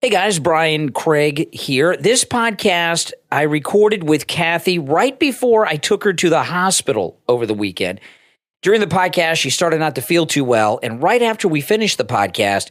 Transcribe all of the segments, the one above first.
Hey guys, Brian Craig here. This podcast I recorded with Kathy right before I took her to the hospital over the weekend. During the podcast, she started not to feel too well, and right after we finished the podcast,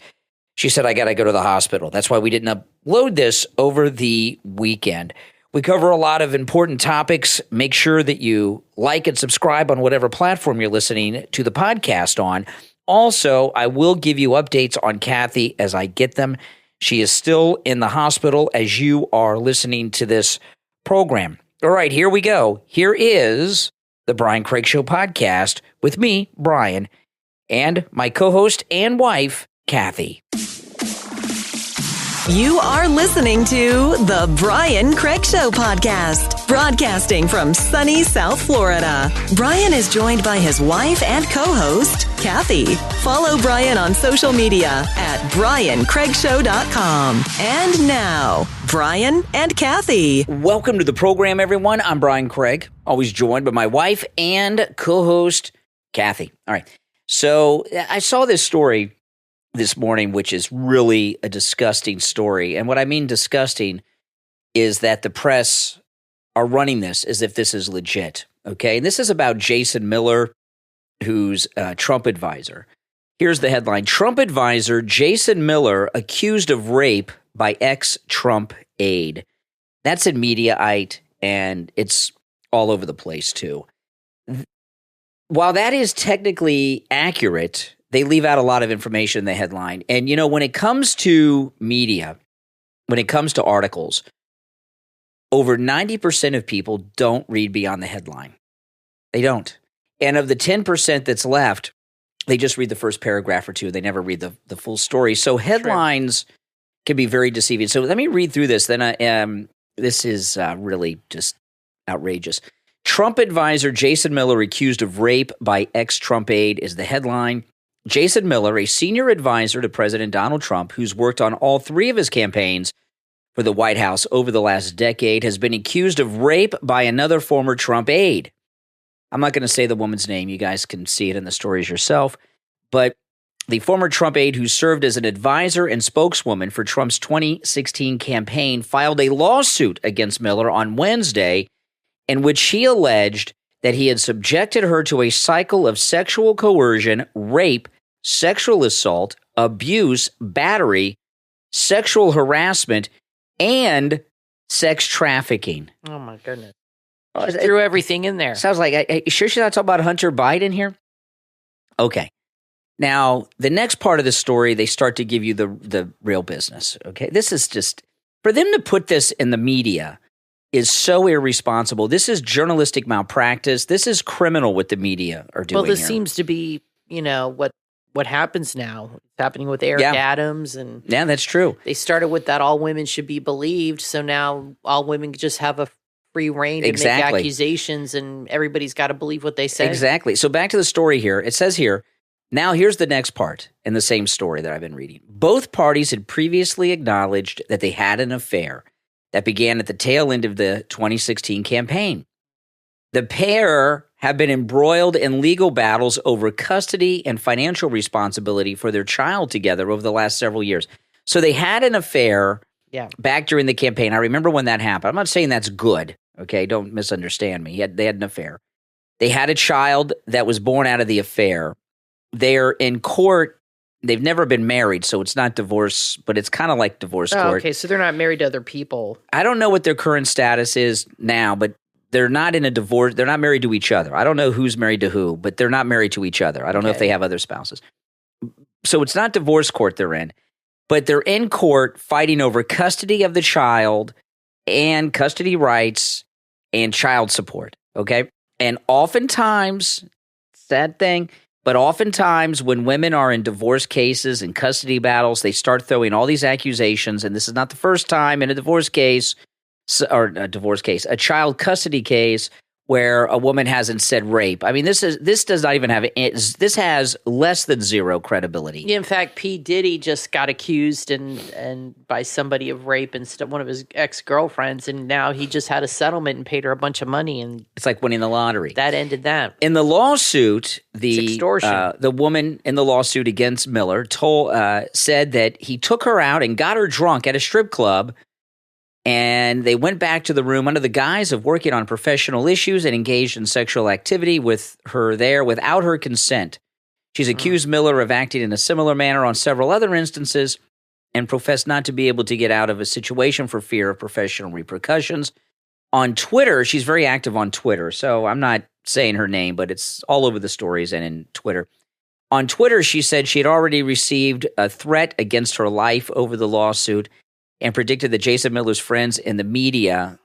she said, I got to go to the hospital. That's why we didn't upload this over the weekend. We cover a lot of important topics. Make sure that you like and subscribe on whatever platform you're listening to the podcast on. Also, I will give you updates on Kathy as I get them. She is still in the hospital as you are listening to this program. All right, here we go. Here is the Brian Craig Show podcast with me, Brian, and my co-host and wife, Kathy. You are listening to the Brian Craig Show podcast, broadcasting from sunny South Florida. Brian is joined by his wife and co-host, Kathy. Follow Brian on social media at briancraigshow.com. And now, Brian and Kathy. Welcome to the program, everyone. I'm Brian Craig, always joined by my wife and co-host, Kathy. All right. So I saw this story this morning, which is really a disgusting story. And what I mean disgusting is that the press are running this as if this is legit, okay? And this is about Jason Miller, who's a Trump advisor. Here's the headline. Trump advisor Jason Miller accused of rape by ex-Trump aide. That's in Mediaite, and it's all over the place, too. While that is technically accurate, they leave out a lot of information in the headline. And, you know, when it comes to media, when it comes to articles, over 90% of people don't read beyond the headline. They don't. And of the 10% that's left, they just read the first paragraph or two. They never read the full story. So headlines can be very deceiving. So let me read through this. Then this is really just outrageous. Trump advisor Jason Miller accused of rape by ex-Trump aide is the headline. Jason Miller, a senior advisor to President Donald Trump, who's worked on all three of his campaigns for the White House over the last decade, has been accused of rape by another former Trump aide. I'm not going to say the woman's name. You guys can see it in the stories yourself. But the former Trump aide who served as an advisor and spokeswoman for Trump's 2016 campaign filed a lawsuit against Miller on Wednesday in which she alleged that he had subjected her to a cycle of sexual coercion, rape, sexual assault, abuse, battery, sexual harassment, and sex trafficking. Oh, my goodness. She threw everything in there. Sounds like, you sure she's not talking about Hunter Biden here? Okay. Now, the next part of the story, they start to give you the real business, okay? This is just, for them to put this in the media is so irresponsible. This is journalistic malpractice. This is criminal what the media are doing. Well, this here. seems to be, you know, what happens now. It's happening with Eric Adams. And yeah, that's true. They started with that all women should be believed. So now all women just have a free reign to make accusations and everybody's got to believe what they say. Exactly. So back to the story here. It says here, now here's the next part in the same story that I've been reading. Both parties had previously acknowledged that they had an affair that began at the tail end of the 2016 campaign. The pair have been embroiled in legal battles over custody and financial responsibility for their child together over the last several years. So they had an affair back during the campaign. I remember when that happened. I'm not saying that's good, okay? Don't misunderstand me. They had an affair. They had a child that was born out of the affair. They're in court. They've never been married, so it's not divorce, but it's kind of like divorce court. Okay, so they're not married to other people. I don't know what their current status is now, but they're not in a divorce. They're not married to each other. I don't know who's married to who, but they're not married to each other. I don't know if they have other spouses. So it's not divorce court they're in, but they're in court fighting over custody of the child and custody rights and child support, okay? And oftentimes, sad thing, but oftentimes when women are in divorce cases and custody battles, they start throwing all these accusations, and this is not the first time in a divorce case, a child custody case, where a woman hasn't said rape. I mean, this does not even have this has less than zero credibility. Yeah, in fact, P. Diddy just got accused and by somebody of rape and one of his ex-girlfriends, and now he just had a settlement and paid her a bunch of money, and it's like winning the lottery. That ended that. In the lawsuit, it's extortion. The woman in the lawsuit against Miller said that he took her out and got her drunk at a strip club. And they went back to the room under the guise of working on professional issues and engaged in sexual activity with her there without her consent. She's accused Miller of acting in a similar manner on several other instances and professed not to be able to get out of a situation for fear of professional repercussions. On Twitter, she's very active on Twitter, so I'm not saying her name, but it's all over the stories and in Twitter. On Twitter, she said she had already received a threat against her life over the lawsuit and predicted that Jason Miller's friends in the media,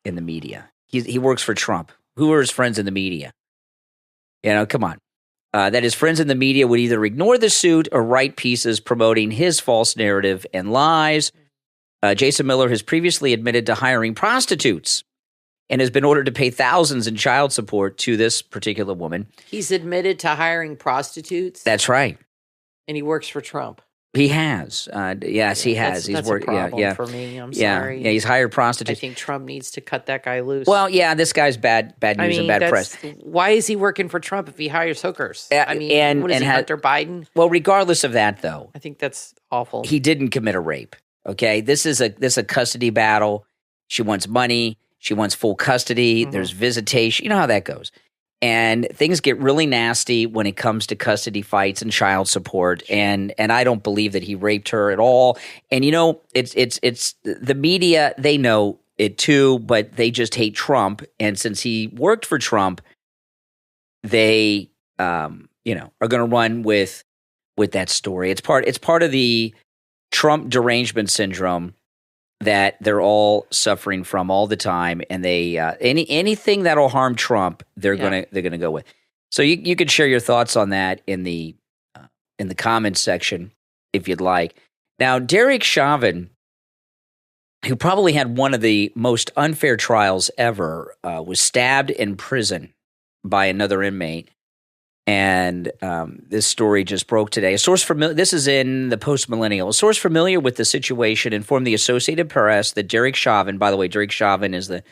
in the media. He works for Trump. Who are his friends in the media? Come on. That his friends in the media would either ignore the suit or write pieces promoting his false narrative and lies. Jason Miller has previously admitted to hiring prostitutes and has been ordered to pay thousands in child support to this particular woman. He's admitted to hiring prostitutes? That's right. And he works for Trump. He has. Yes, he has. He's worked. That's a problem for me. I'm sorry. Yeah, he's hired prostitutes. I think Trump needs to cut that guy loose. Well, yeah, this guy's bad news and bad press. Why is he working for Trump if he hires hookers? What is he, Hunter Biden? Well, regardless of that, though, I think that's awful. He didn't commit a rape. Okay, this is a custody battle. She wants money. She wants full custody. Mm-hmm. There's visitation. You know how that goes. And things get really nasty when it comes to custody fights and child support. And I don't believe that he raped her at all. And it's the media, they know it too, but they just hate Trump. And since he worked for Trump, they are going to run with that story. It's part of the Trump derangement syndrome that they're all suffering from all the time, and they anything that'll harm Trump, they're gonna go with. So you could share your thoughts on that in the comments section if you'd like. Now, Derek Chauvin, who probably had one of the most unfair trials ever, was stabbed in prison by another inmate. And this story just broke today. This is in the Post-Millennial. A source familiar with the situation informed the Associated Press that Derek Chauvin, by the way, Derek Chauvin is the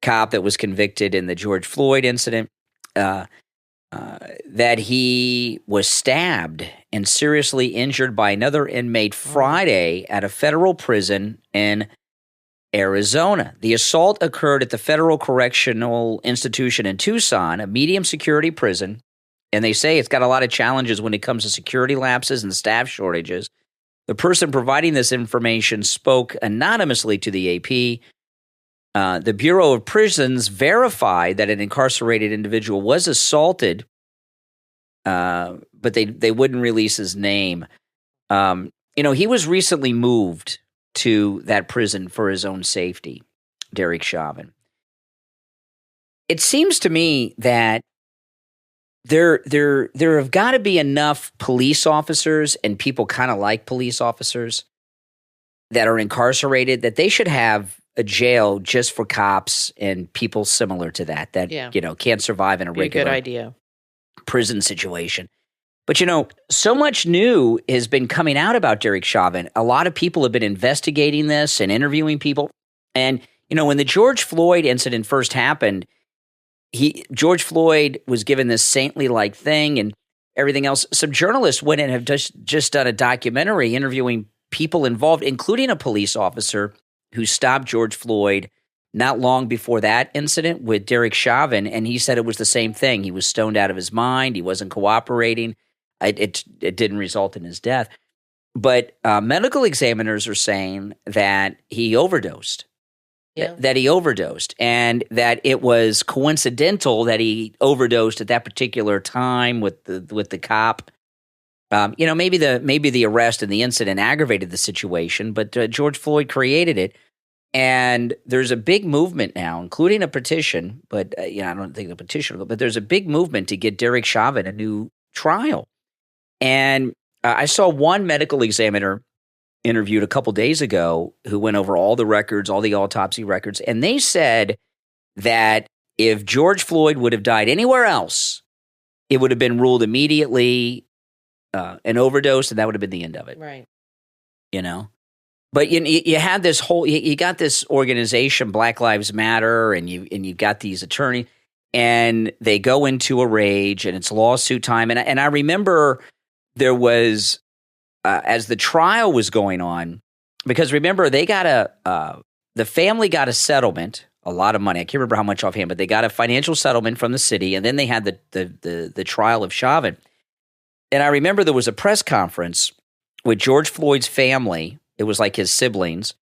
cop that was convicted in the George Floyd incident, that he was stabbed and seriously injured by another inmate Friday at a federal prison in Arizona. The assault occurred at the Federal Correctional Institution in Tucson, a medium security prison. And they say it's got a lot of challenges when it comes to security lapses and staff shortages. The person providing this information spoke anonymously to the AP. The Bureau of Prisons verified that an incarcerated individual was assaulted, but they wouldn't release his name. He was recently moved to that prison for his own safety, Derek Chauvin. It seems to me that there have got to be enough police officers and people kind of like police officers that are incarcerated that they should have a jail just for cops and people similar to that can't survive in a regular good idea. Prison situation. But so much new has been coming out about Derek Chauvin. A lot of people have been investigating this and interviewing people. And when the George Floyd incident first happened, George Floyd was given this saintly-like thing and everything else. Some journalists went and have just done a documentary interviewing people involved, including a police officer who stopped George Floyd not long before that incident with Derek Chauvin, and he said it was the same thing. He was stoned out of his mind. He wasn't cooperating. It didn't result in his death. But medical examiners are saying that he overdosed. Yeah. That he overdosed, and that it was coincidental that he overdosed at that particular time with the cop. Maybe the arrest and the incident aggravated the situation, but George Floyd created it, and there's a big movement now, including a petition. But I don't think the petition, but there's a big movement to get Derek Chauvin a new trial. And I saw one medical examiner interviewed a couple days ago who went over all the records, all the autopsy records, and they said that if George Floyd would have died anywhere else, it would have been ruled immediately an overdose, and that would have been the end of it. Right. You know? But you had this whole, you got this organization, Black Lives Matter, and you've got these attorneys, and they go into a rage, and it's lawsuit time. And I remember there was, as the trial was going on, because remember, they got the family got a settlement, a lot of money. I can't remember how much offhand, but they got a financial settlement from the city, and then they had the trial of Chauvin. And I remember there was a press conference with George Floyd's family. It was like his siblings,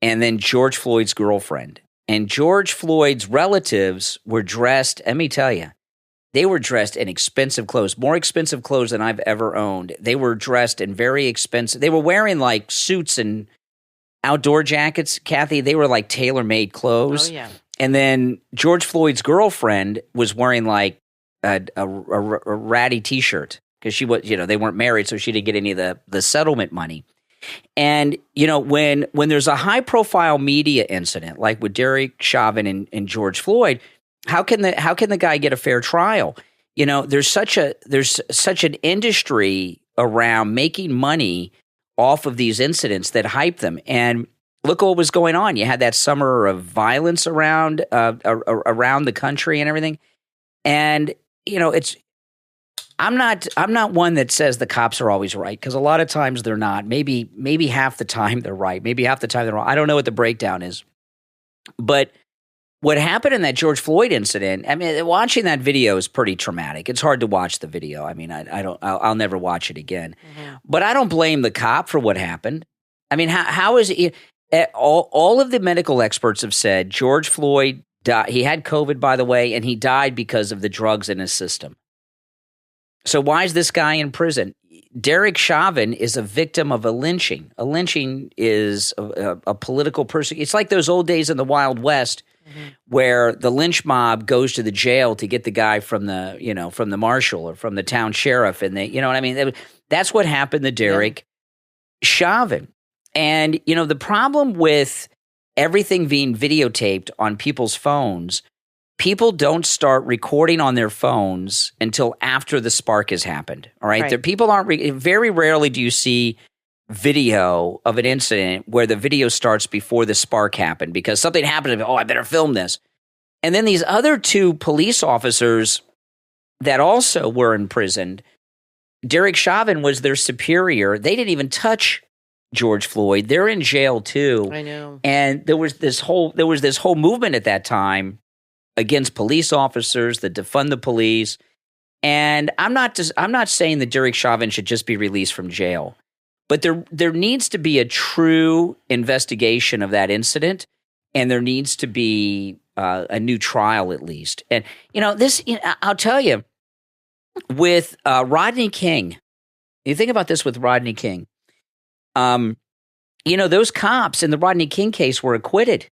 and then George Floyd's girlfriend. And George Floyd's relatives were dressed, let me tell you, they were dressed in expensive clothes, more expensive clothes than I've ever owned. They were dressed in very expensive, they were wearing like suits and outdoor jackets, Kathy. They were like tailor-made clothes. Oh, yeah. And then George Floyd's girlfriend was wearing like a ratty T-shirt because she was, they weren't married, so she didn't get any of the settlement money. And, when there's a high-profile media incident like with Derek Chauvin and George Floyd, how can the guy get a fair trial? There's such an industry around making money off of these incidents that hype them. And look what was going on. You had that summer of violence around the country and everything. And I'm not one that says the cops are always right, because a lot of times they're not. Maybe half the time they're right. Maybe half the time they're wrong. I don't know what the breakdown is. But what happened in that George Floyd incident, I mean, watching that video is pretty traumatic. It's hard to watch the video. I mean, I'll never watch it again. Mm-hmm. But I don't blame the cop for what happened. I mean, how is it? All of the medical experts have said George Floyd died. He had COVID, by the way, and he died because of the drugs in his system. So why is this guy in prison? Derek Chauvin is a victim of a lynching. A lynching is a political person. It's like those old days in the Wild West, mm-hmm. where the lynch mob goes to the jail to get the guy from the marshal or from the town sheriff, and they, what I mean. That's what happened to Derek Chauvin. And the problem with everything being videotaped on people's phones. People don't start recording on their phones until after the spark has happened. All right. People aren't very rarely do you see video of an incident where the video starts before the spark happened because something happened. I better film this. And then these other two police officers that also were imprisoned, Derek Chauvin was their superior. They didn't even touch George Floyd. They're in jail too. I know. And there was this whole movement at that time against police officers that defund the police. And I'm not saying that Derek Chauvin should just be released from jail, but there needs to be a true investigation of that incident, and there needs to be a new trial at least. And I'll tell you, with Rodney King, you think about this with Rodney King. Those cops in the Rodney King case were acquitted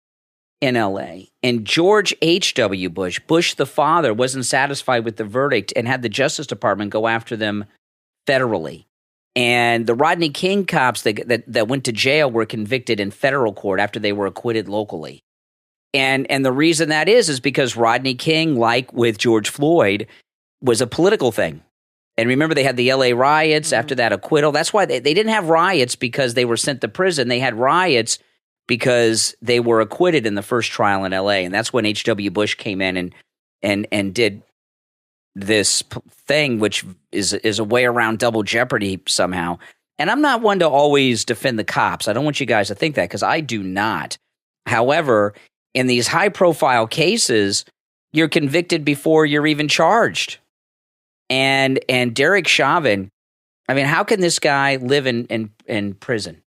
in L.A., and George H.W. Bush the father, wasn't satisfied with the verdict and had the Justice Department go after them federally. And the Rodney King cops that went to jail were convicted in federal court after they were acquitted locally. And the reason that is because Rodney King, like with George Floyd, was a political thing. And remember, they had the L.A. riots after that acquittal. That's why they didn't have riots because they were sent to prison. They had riots because they were acquitted in the first trial in L.A., and that's when H.W. Bush came in and did this thing, which is a way around double jeopardy somehow. And I'm not one to always defend the cops. I don't want you guys to think that, because I do not. However, in these high-profile cases, you're convicted before you're even charged. And Derek Chauvin, I mean, how can this guy live in prison?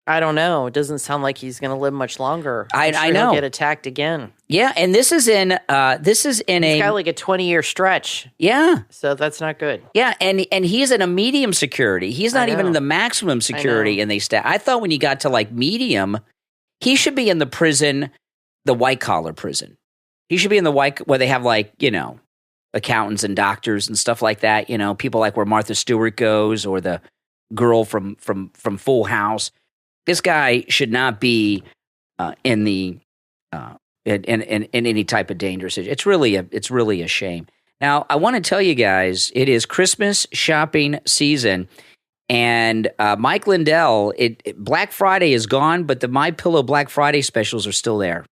I don't know. It doesn't sound like he's going to live much longer. I know. He'll get attacked again. Yeah, and this is in he's got like a 20-year stretch. Yeah. So that's not good. Yeah, and he's in a medium security. He's not even in the maximum security, and I thought when he got to like medium, he should be in the prison, the white-collar prison. He should be in the where they have like, accountants and doctors and stuff like that, people like where Martha Stewart goes, or the girl from Full House. This guy should not be in the in any type of dangerous situation. It's really a shame. Now, I want to tell you guys, it is Christmas shopping season, and Mike Lindell, Black Friday is gone, but the MyPillow Black Friday specials are still there.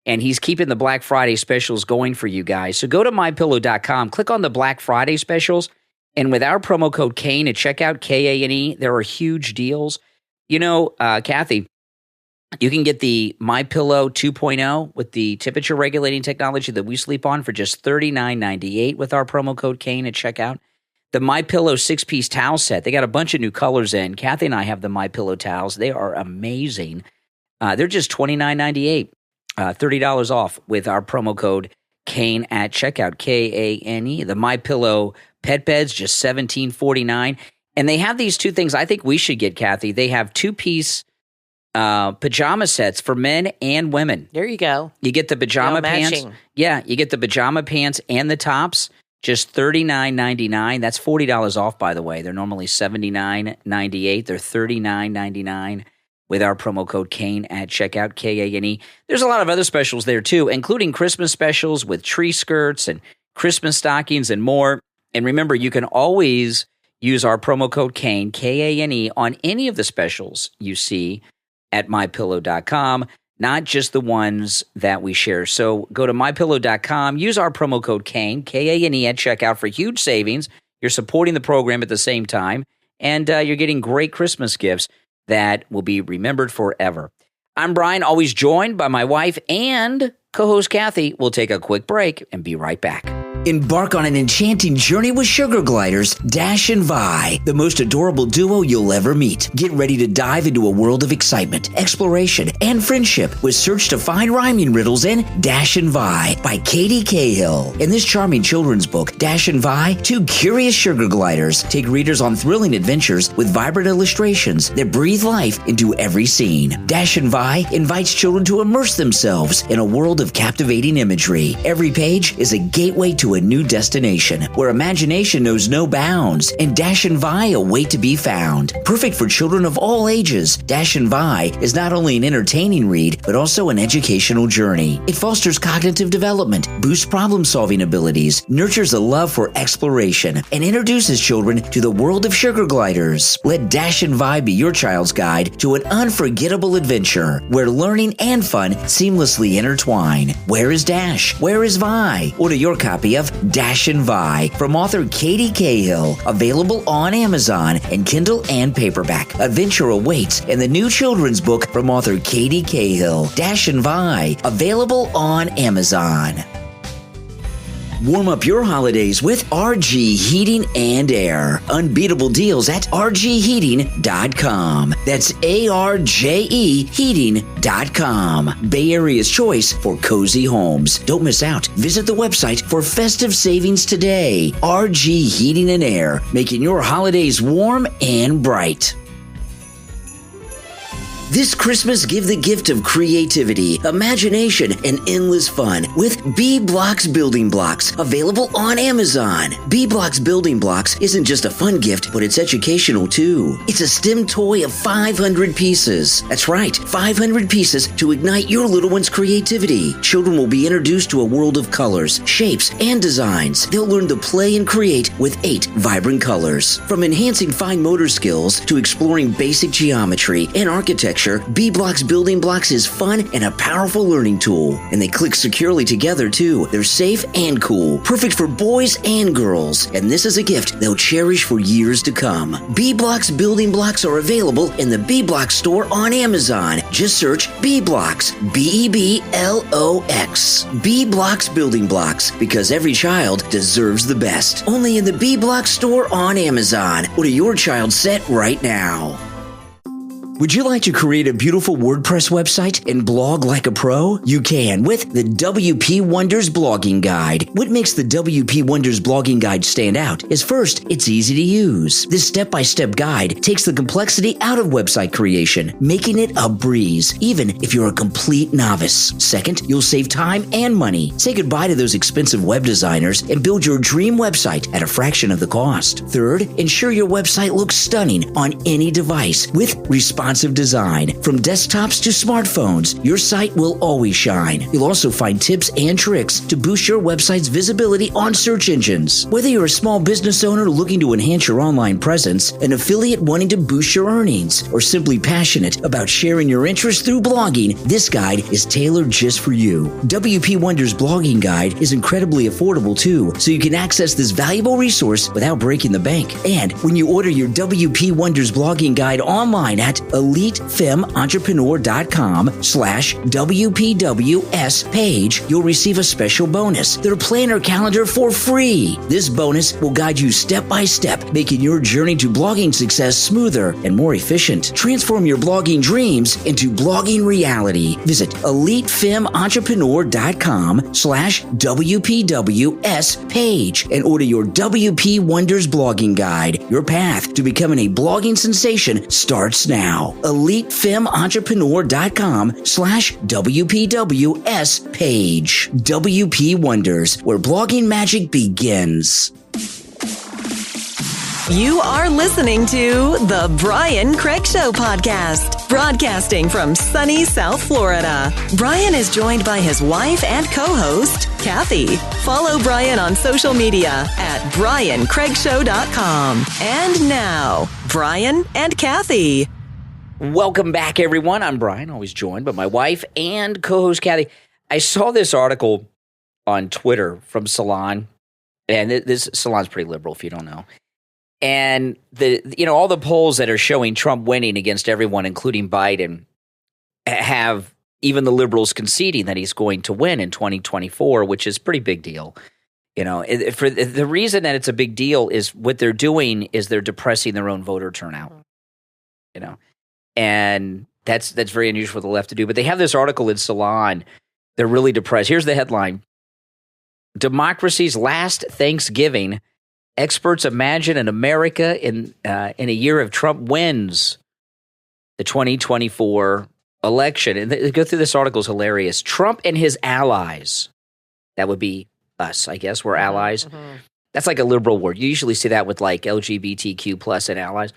And he's keeping the Black Friday specials going for you guys. So go to MyPillow.com, click on the Black Friday specials, and with our promo code Kane at checkout, Kane, there are huge deals. You know, Kathy, you can get the MyPillow 2.0 with the temperature regulating technology that we sleep on for just $39.98 with our promo code Kane at checkout. The MyPillow 6-piece towel set, they got a bunch of new colors in. Kathy and I have the MyPillow towels. They are amazing. They're just $29.98. $30 off with our promo code Kane at checkout, Kane. The MyPillow pet beds, just $17.49. And they have these two things I think we should get, Kathy. They have 2-piece pajama sets for men and women. There you go. You get the pajama pants. Matching. Yeah, you get the pajama pants and the tops, just $39.99. That's $40 off, by the way. They're normally $79.98. They're $39.99. With our promo code Kane at checkout, Kane. There's a lot of other specials there too, including Christmas specials with tree skirts and Christmas stockings and more. And remember, you can always use our promo code Kane, Kane, on any of the specials you see at MyPillow.com, not just the ones that we share. So go to MyPillow.com, use our promo code Kane, Kane, at checkout for huge savings. You're supporting the program at the same time, and you're getting great Christmas gifts that will be remembered forever. I'm Brian, always joined by my wife and co-host Kathy. We'll take a quick break and be right back. Embark on an enchanting journey with sugar gliders, Dash and Vi, the most adorable duo you'll ever meet. Get ready to dive into a world of excitement, exploration, and friendship with Search to Find Rhyming Riddles in Dash and Vi by Katie Cahill. In this charming children's book, Dash and Vi, two curious sugar gliders take readers on thrilling adventures with vibrant illustrations that breathe life into every scene. Dash and Vi invites children to immerse themselves in a world of captivating imagery. Every page is a gateway to a new destination where imagination knows no bounds, and Dash and Vi await to be found. Perfect for children of all ages, Dash and Vi is not only an entertaining read, but also an educational journey. It fosters cognitive development, boosts problem-solving abilities, nurtures a love for exploration, and introduces children to the world of sugar gliders. Let Dash and Vi be your child's guide to an unforgettable adventure where learning and fun seamlessly intertwine. Where is Dash? Where is Vi? Order your copy of Dash and Vi from author Katie Cahill, available on Amazon and Kindle and paperback. Adventure awaits in the new children's book from author Katie Cahill, Dash and Vi, available on Amazon. Warm up your holidays with RG Heating and Air. Unbeatable deals at rgheating.com. That's ARJE heating.com. Bay Area's choice for cozy homes. Don't miss out. Visit the website for festive savings today. RG Heating and Air, making your holidays warm and bright. This Christmas, give the gift of creativity, imagination, and endless fun with B-Blocks Building Blocks, available on Amazon. B-Blocks Building Blocks isn't just a fun gift, but it's educational too. It's a STEM toy of 500 pieces. That's right, 500 pieces to ignite your little one's creativity. Children will be introduced to a world of colors, shapes, and designs. They'll learn to play and create with 8 vibrant colors. From enhancing fine motor skills to exploring basic geometry and architecture, B-Blocks Building Blocks is fun and a powerful learning tool. And they click securely together, too. They're safe and cool, perfect for boys and girls. And this is a gift they'll cherish for years to come. B-Blocks Building Blocks are available in the B-Blocks store on Amazon. Just search B-Blocks, B-E-B-L-O-X. B-Blocks Building Blocks, because every child deserves the best. Only in the B-Blocks store on Amazon. Order your child's set right now. Would you like to create a beautiful WordPress website and blog like a pro? You can with the WP Wonders Blogging Guide. What makes the WP Wonders Blogging Guide stand out is first, it's easy to use. This step-by-step guide takes the complexity out of website creation, making it a breeze, even if you're a complete novice. Second, you'll save time and money. Say goodbye to those expensive web designers and build your dream website at a fraction of the cost. Third, ensure your website looks stunning on any device with responsive responsive design. From desktops to smartphones, your site will always shine. You'll also find tips and tricks to boost your website's visibility on search engines. Whether you're a small business owner looking to enhance your online presence, an affiliate wanting to boost your earnings, or simply passionate about sharing your interests through blogging, this guide is tailored just for you. WP Wonders Blogging Guide is incredibly affordable too, so you can access this valuable resource without breaking the bank. And when you order your WP Wonders Blogging Guide online at elitefementrepreneur.com/WPWS page, you'll receive a special bonus, their planner calendar for free. This bonus will guide you step by step, making your journey to blogging success smoother and more efficient. Transform your blogging dreams into blogging reality. Visit elitefementrepreneur.com/WPWS page and order your WP Wonders Blogging Guide. Your path to becoming a blogging sensation starts now. elitefementrepreneur.com/WPWS page. WP Wonders, where blogging magic begins. You are listening to the Brian Craig Show podcast, broadcasting from sunny South Florida. Brian is joined by his wife and co-host, Kathy. Follow Brian on social media at BrianCraigShow.com. And now, Brian and Kathy. Welcome back, everyone. I'm Brian, always joined by my wife and co-host, Kathy. I saw this article on Twitter from Salon, and this Salon's pretty liberal, if you don't know. And all the polls that are showing Trump winning against everyone, including Biden, have even the liberals conceding that he's going to win in 2024, which is a pretty big deal. For the reason that it's a big deal is what they're doing is they're depressing their own voter turnout. And that's very unusual for the left to do. But they have this article in Salon. They're really depressed. Here's the headline: Democracy's last Thanksgiving. Experts imagine an America in a year of Trump wins the 2024 election. And they go through this article, is hilarious. Trump and his allies, that would be us, I guess, we're allies. Mm-hmm. That's like a liberal word. You usually see that with like LGBTQ plus and allies.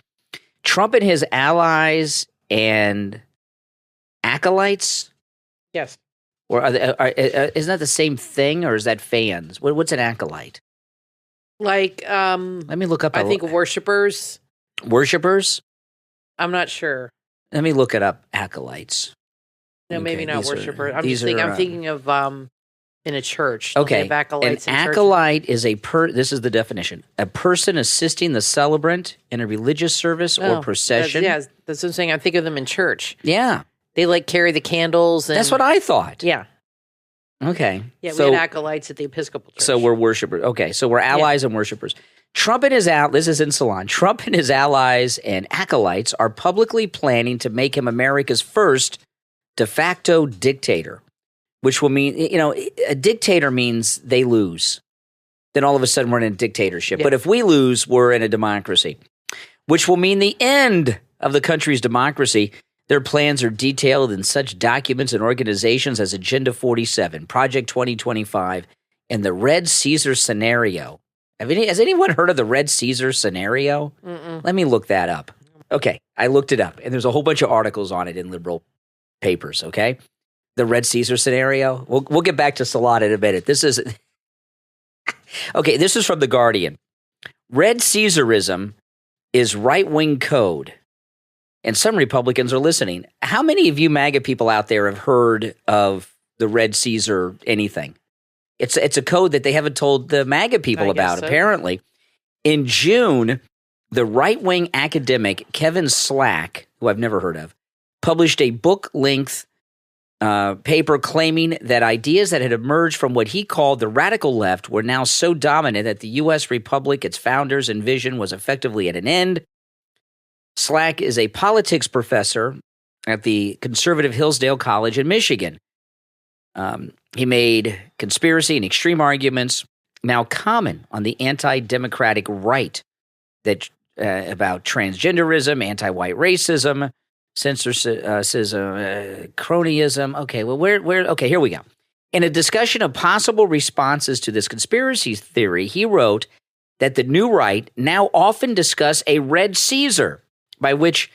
Trump and his allies and acolytes? Yes. Or isn't that the same thing, or is that fans? What's an acolyte? Like, let me look up. I think worshipers. Worshipers? I'm not sure. Let me look it up. Acolytes. No, okay, maybe not worshipers. I'm thinking of in a church. Okay. An acolyte is this is the definition: a person assisting the celebrant in a religious service or procession. That's what I'm saying. I think of them in church. Yeah. They carry the candles. That's what I thought. Yeah. Okay. Yeah, we had acolytes at the Episcopal Church. So we're worshipers. Okay, so we're allies and worshipers. Trump and his this is in Salon. Trump and his allies and acolytes are publicly planning to make him America's first de facto dictator, which will mean, a dictator means they lose. Then all of a sudden we're in a dictatorship. Yeah. But if we lose, we're in a democracy, which will mean the end of the country's democracy. Their plans are detailed in such documents and organizations as Agenda 47, Project 2025, and the Red Caesar scenario. Has anyone heard of the Red Caesar scenario? Mm-mm. Let me look that up. Okay, I looked it up, and there's a whole bunch of articles on it in liberal papers, okay? The Red Caesar scenario. We'll get back to Salon in a minute. This is from The Guardian. Red Caesarism is right-wing code. And some Republicans are listening. How many of you MAGA people out there have heard of the Red Caesar anything? It's a code that they haven't told the MAGA people about, apparently. In June, the right-wing academic Kevin Slack, who I've never heard of, published a book-length paper claiming that ideas that had emerged from what he called the radical left were now so dominant that the U.S. Republic, its founders, and vision was effectively at an end. Slack is a politics professor at the conservative Hillsdale College in Michigan. He made conspiracy and extreme arguments now common on the anti-democratic right that about transgenderism, anti-white racism, censorship, cronyism. Okay, well, okay, here we go. In a discussion of possible responses to this conspiracy theory, he wrote that the new right now often discuss a Red Caesar, by which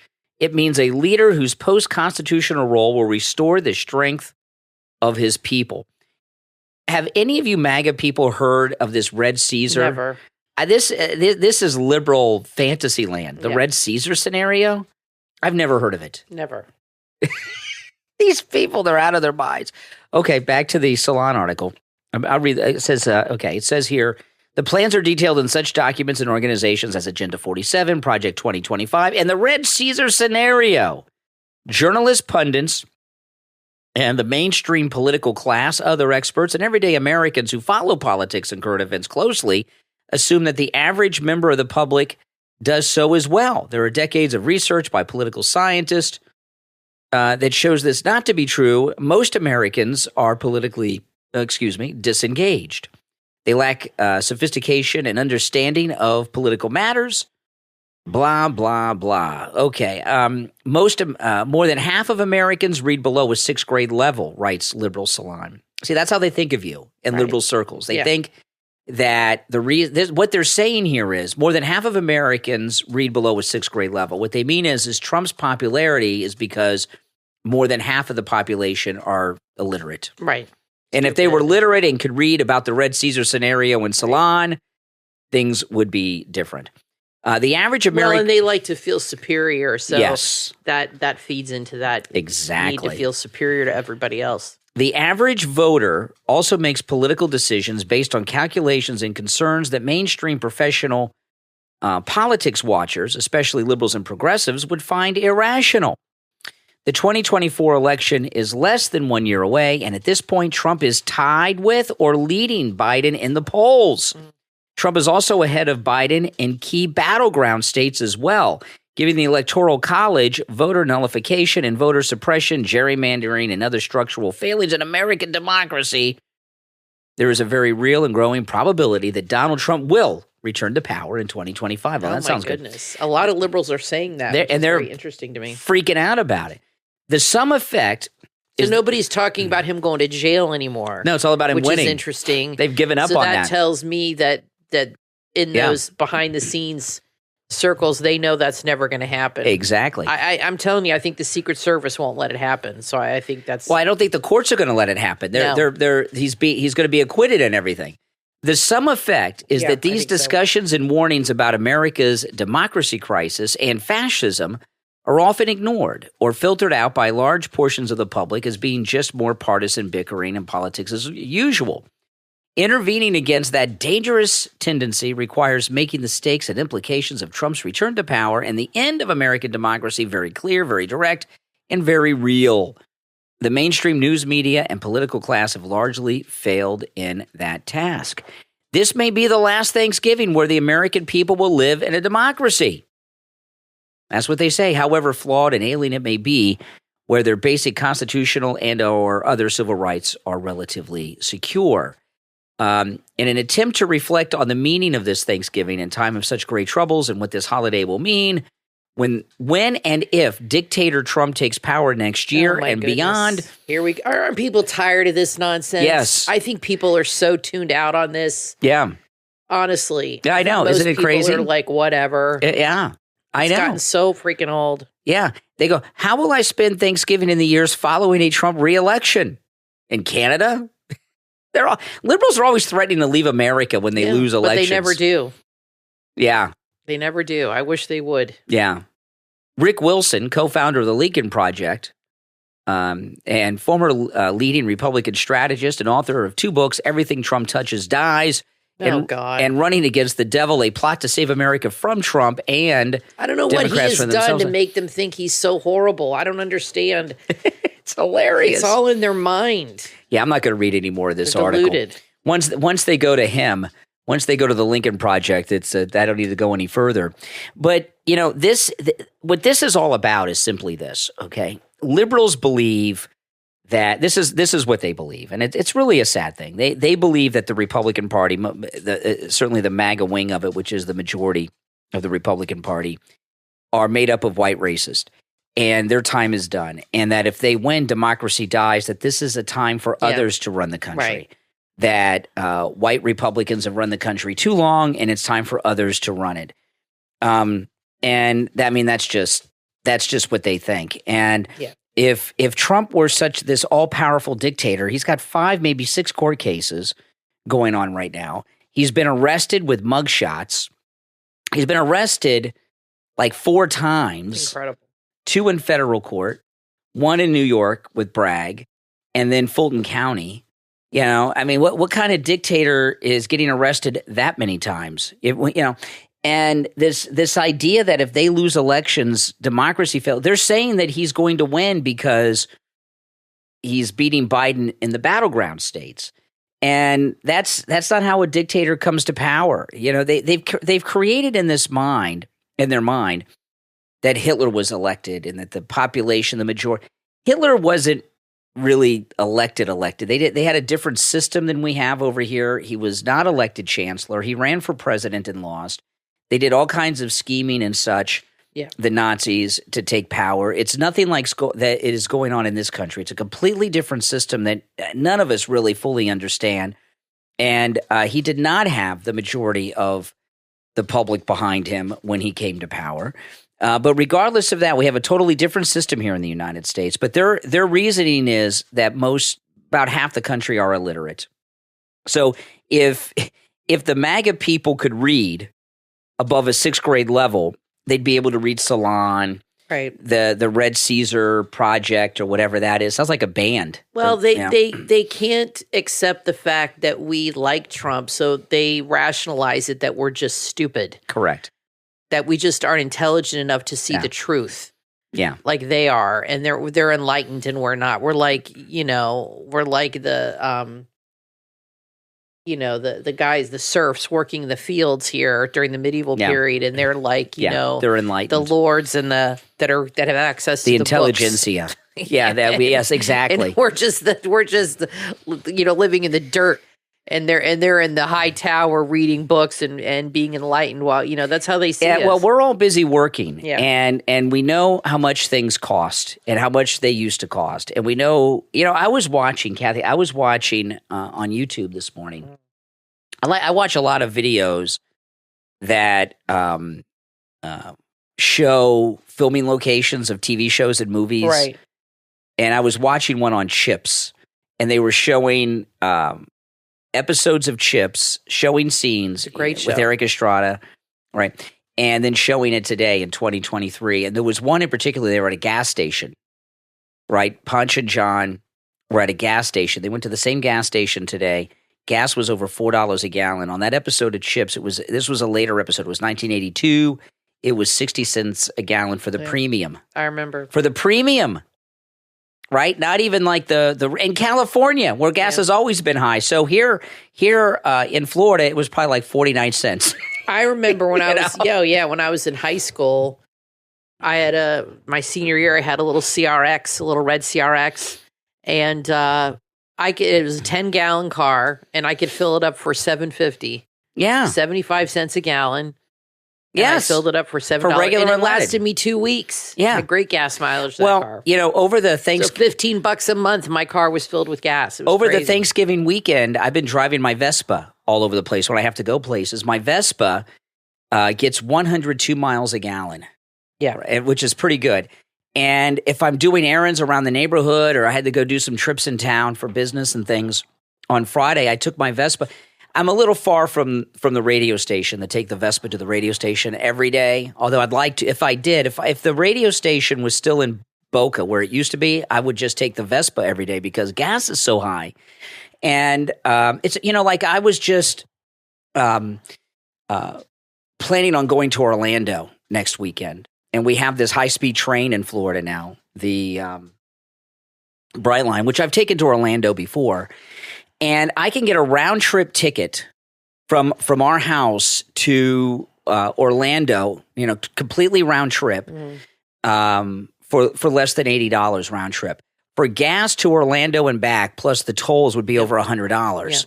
It means a leader whose post-constitutional role will restore the strength of his people. Have any of you MAGA people heard of this Red Caesar? Never. This is liberal fantasy land. The Red Caesar scenario? I've never heard of it. Never. These people, they're out of their minds. Okay, back to the Salon article. I'll read. It says, it says here, the plans are detailed in such documents and organizations as Agenda 47, Project 2025, and the Red Caesar scenario. Journalists, pundits, and the mainstream political class, other experts, and everyday Americans who follow politics and current events closely assume that the average member of the public does so as well. There are decades of research by political scientists that shows this not to be true. Most Americans are disengaged. They lack sophistication and understanding of political matters. Blah, blah, blah. Okay. More than half of Americans read below a sixth grade level, writes Liberal Salon. See, that's how they think of you in liberal circles. They think that what they're saying here is more than half of Americans read below a sixth grade level. What they mean is Trump's popularity is because more than half of the population are illiterate. Right. And if they were literate and could read about the Red Caesar scenario in Salon, things would be different. The average American... Well, and they like to feel superior, so that feeds into that need to feel superior to everybody else. The average voter also makes political decisions based on calculations and concerns that mainstream professional politics watchers, especially liberals and progressives, would find irrational. The 2024 election is less than 1 year away, and at this point, Trump is tied with or leading Biden in the polls. Trump is also ahead of Biden in key battleground states as well, giving the Electoral College voter nullification and voter suppression, gerrymandering, and other structural failings in American democracy. There is a very real and growing probability that Donald Trump will return to power in 2025. Well, that sounds good. A lot of liberals are saying that, which is very interesting to me. Freaking out about it. The sum effect is nobody's talking about him going to jail anymore. No, it's all about him winning. Which is interesting. They've given up on that. So that tells me that in those behind-the-scenes circles, they know that's never going to happen. Exactly. I'm telling you, I think the Secret Service won't let it happen. So I think that's... Well, I don't think the courts are going to let it happen. He's going to be acquitted and everything. The sum effect is that these discussions and warnings about America's democracy crisis and fascism are often ignored or filtered out by large portions of the public as being just more partisan bickering and politics as usual. Intervening against that dangerous tendency requires making the stakes and implications of Trump's return to power and the end of American democracy very clear, very direct, and very real. The mainstream news media and political class have largely failed in that task. This may be the last Thanksgiving where the American people will live in a democracy. That's what they say, however flawed and alien it may be, where their basic constitutional and or other civil rights are relatively secure. In an attempt to reflect on the meaning of this Thanksgiving in time of such great troubles and what this holiday will mean, when and if dictator Trump takes power next year beyond. Here we go. Aren't people tired of this nonsense? Yes. I think people are so tuned out on this. Yeah. Honestly. Yeah, I know. Isn't it crazy? People are like, whatever. Yeah. I know. It's gotten so freaking old. Yeah. They go, how will I spend Thanksgiving in the years following a Trump re-election? In Canada? Liberals are always threatening to leave America when they lose elections. But they never do. Yeah. They never do. I wish they would. Yeah. Rick Wilson, co-founder of the Lincoln Project, and former leading Republican strategist and author of 2 books, Everything Trump Touches Dies, and Running Against the Devil, A Plot to Save America from Trump, and I don't know Democrats what he has done to make them think he's so horrible. I don't understand. It's hilarious. It's all in their mind. Yeah, I'm not going to read any more of this They're article. Deluded. Once they go to him, once they go to the Lincoln Project, it's I don't need to go any further. But you know, what this is all about is simply this. Okay, liberals believe that this is what they believe, and it's really a sad thing. They believe that the Republican Party, certainly the MAGA wing of it, which is the majority of the Republican Party, are made up of white racists. And their time is done. And that if they win, democracy dies, that this is a time for others to run the country. Right. That white Republicans have run the country too long, and it's time for others to run it. And that's just That's just what they think. And if Trump were this all-powerful dictator, he's got 5, maybe 6 court cases going on right now. He's been arrested with mugshots. He's been arrested like 4 times. Incredible. 2 in federal court, 1 in New York with Bragg, and then Fulton County. You know, I mean, what kind of dictator is getting arrested that many times? And this idea that if they lose elections, democracy fails. They're saying that he's going to win because he's beating Biden in the battleground states, and that's not how a dictator comes to power. You know, they've created in their mind that Hitler was elected and that the population, the majority, Hitler wasn't really elected. They had a different system than we have over here. He was not elected chancellor. He ran for president and lost. They did all kinds of scheming and such, the Nazis, to take power. It's nothing like that is going on in this country. It's a completely different system that none of us really fully understand. And he did not have the majority of the public behind him when he came to power. But regardless of that, we have a totally different system here in the United States. But their reasoning is that about half the country are illiterate. So if the MAGA people could read above a 6th grade level, they'd be able to read Salon, right? The Red Caesar Project or whatever that is. Sounds like a band. Well, they can't accept the fact that we like Trump, so they rationalize it that we're just stupid. Correct. That we just aren't intelligent enough to see the truth. Yeah. Like they are, and they're enlightened and we're not. We're like, we're like the the guys, the serfs working the fields here during the medieval period, and they're like, they're enlightened. The lords and that have access to the the intelligentsia. Books. Yes, exactly. And we're just living in the dirt. And they're in the high tower reading books and being enlightened while that's how they see us. Well, we're all busy working, and we know how much things cost and how much they used to cost, and we know. I was watching, Kathy. I was watching on YouTube this morning. I watch a lot of videos that show filming locations of TV shows and movies, right? And I was watching one on Chips, and they were showing episodes of Chips, showing scenes with Eric Estrada, right? And then showing it today in 2023. And there was one in particular, they were at a gas station, right? Punch and John were at a gas station. They went to the same gas station today. Gas was over $4 a gallon. On that episode of Chips, this was a later episode. It was 1982. It was 60 cents a gallon for the premium. I remember. For the premium. Right, not even like the in California where gas has always been high. So here in Florida, it was probably like 49 cents. I remember when I was when I was in high school, I had my senior year. I had a little CRX, a little red CRX, and it was a 10-gallon car, and I could fill it up for $7.50. Yeah, 75 cents a gallon. Yes, I filled it up for $7 for regular, and it lasted me 2 weeks. Yeah, had great gas mileage. Well, that car. Over the so $15 a month, my car was filled with gas. Over crazy. the Thanksgiving weekend, I've been driving my Vespa all over the place when I have to go places. My Vespa gets 102 miles a gallon. Yeah, which is pretty good. And if I'm doing errands around the neighborhood, or I had to go do some trips in town for business and things, on Friday I took my Vespa. I'm a little far from the radio station to take the Vespa to the radio station every day. Although I'd like to, if the radio station was still in Boca where it used to be, I would just take the Vespa every day because gas is so high. And it's I was just planning on going to Orlando next weekend, and we have this high-speed train in Florida now, the Brightline, which I've taken to Orlando before. And I can get a round-trip ticket from our house to Orlando, completely round trip, for less than $80 round trip. For gas to Orlando and back, plus the tolls, would be over $100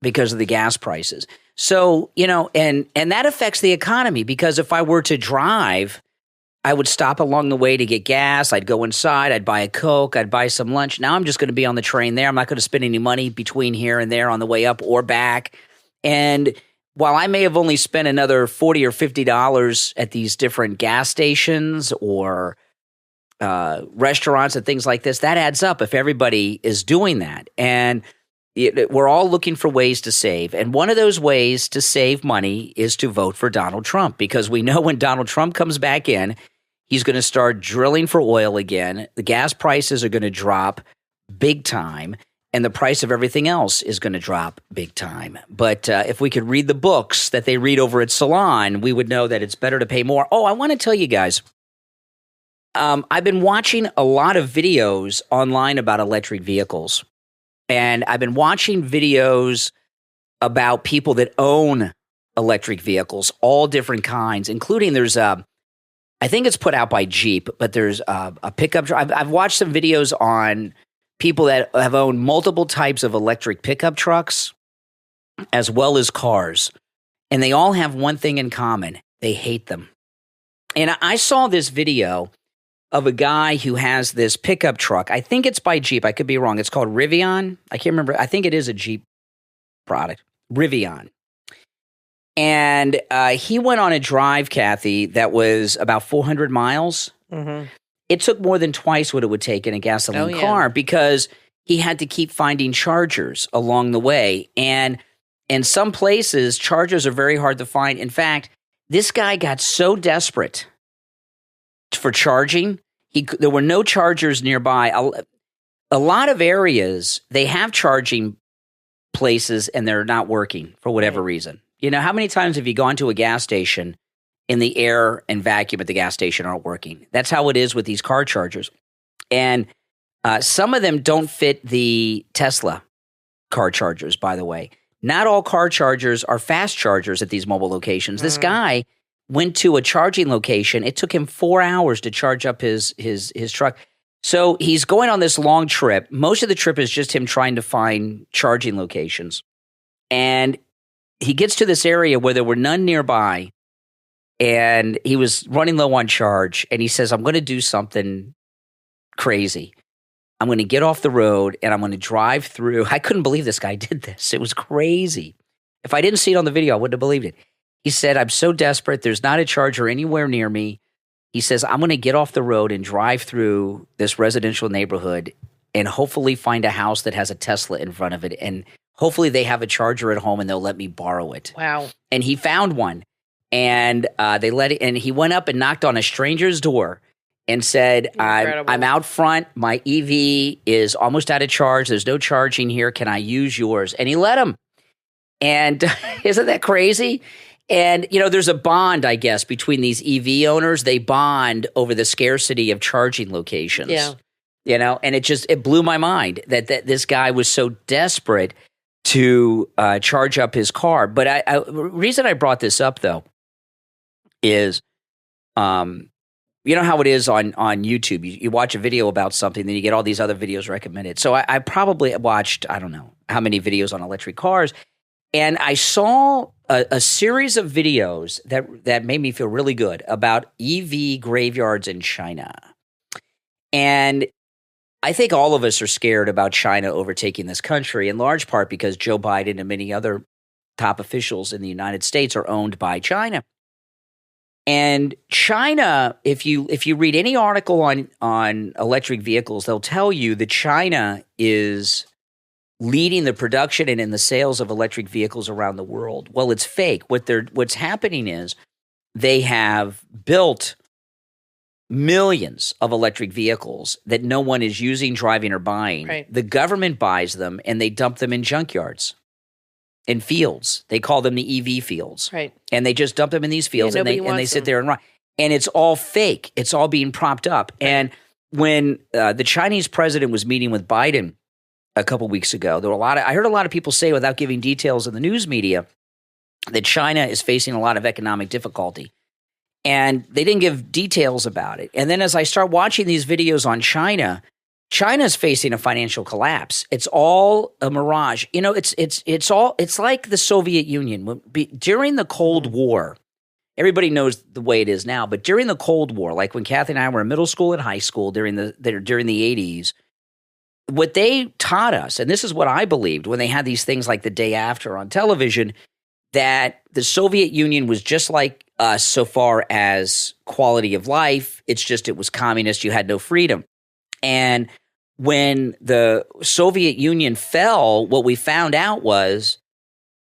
because of the gas prices. So, and that affects the economy, because if I were to drive, I would stop along the way to get gas. I'd go inside. I'd buy a Coke. I'd buy some lunch. Now I'm just going to be on the train there. I'm not going to spend any money between here and there on the way up or back. And while I may have only spent another $40 or $50 at these different gas stations or restaurants and things like this, that adds up if everybody is doing that. And we're all looking for ways to save. And one of those ways to save money is to vote for Donald Trump, because we know when Donald Trump comes back in, he's going to start drilling for oil again. The gas prices are going to drop big time, and the price of everything else is going to drop big time. But if we could read the books that they read over at Salon, we would know that it's better to pay more. Oh, I want to tell you guys, I've been watching a lot of videos online about electric vehicles. And I've been watching videos about people that own electric vehicles, all different kinds, including there's I think it's put out by Jeep, but there's a pickup truck. I've watched some videos on people that have owned multiple types of electric pickup trucks as well as cars. And they all have one thing in common. They hate them. And I saw this video of a guy who has this pickup truck. I think it's by Jeep. I could be wrong. It's called Rivian. I can't remember. I think it is a Jeep product. Rivian. And he went on a drive, Kathy, that was about 400 miles. Mm-hmm. It took more than twice what it would take in a gasoline car because he had to keep finding chargers along the way. And in some places, chargers are very hard to find. In fact, this guy got so desperate for charging, there were no chargers nearby. A lot of areas, they have charging places and they're not working for whatever reason. You know, how many times have you gone to a gas station and the air and vacuum at the gas station aren't working? That's how it is with these car chargers. And some of them don't fit the Tesla car chargers, by the way. Not all car chargers are fast chargers at these mobile locations. This guy went to a charging location. It took him 4 hours to charge up his truck. So he's going on this long trip. Most of the trip is just him trying to find charging locations. And he gets to this area where there were none nearby, and he was running low on charge. And he says, I'm going to do something crazy. I'm going to get off the road, and I'm going to drive through. I couldn't believe this guy did this. It was crazy. If I didn't see it on the video, I wouldn't have believed it. He said, I'm so desperate. There's not a charger anywhere near me. He says, I'm going to get off the road and drive through this residential neighborhood and hopefully find a house that has a Tesla in front of it. And hopefully they have a charger at home and they'll let me borrow it. Wow. And he found one. And they let it, and he went up and knocked on a stranger's door and said, I'm out front. My EV is almost out of charge. There's no charging here. Can I use yours? And he let him. And isn't that crazy? And, you know, there's a bond, I guess, between these EV owners. They bond over the scarcity of charging locations. Yeah. You know, and it blew my mind that this guy was so desperate to charge up his car. But the reason I brought this up, though, is, you know how it is on YouTube. You watch a video about something, then you get all these other videos recommended. So I probably watched, I don't know how many videos on electric cars. And I saw a series of videos that made me feel really good about EV graveyards in China. And I think all of us are scared about China overtaking this country, in large part because Joe Biden and many other top officials in the United States are owned by China. And China, if you read any article on electric vehicles, they'll tell you that China is leading the production and in the sales of electric vehicles around the world. Well, it's fake. What's happening is they have built millions of electric vehicles that no one is using, driving, or buying. Right. The government buys them and they dump them in junkyards, in fields. They call them the EV fields. Right. And they just dump them in these fields and they sit there and run. And it's all fake. It's all being propped up. Right. And when the Chinese president was meeting with Biden a couple weeks ago, I heard a lot of people say, without giving details in the news media, that China is facing a lot of economic difficulty. And they didn't give details about it. And then as I start watching these videos on China's facing a financial collapse. It's all a mirage. You know, it's like the Soviet Union. During the Cold War, everybody knows the way it is now, but during the Cold War, like when Kathy and I were in middle school and high school during the 80s, what they taught us, and this is what I believed when they had these things like The Day After on television, that the Soviet Union was just like so far as quality of life. It's just it was communist. You had no freedom. And when the Soviet Union fell, what we found out was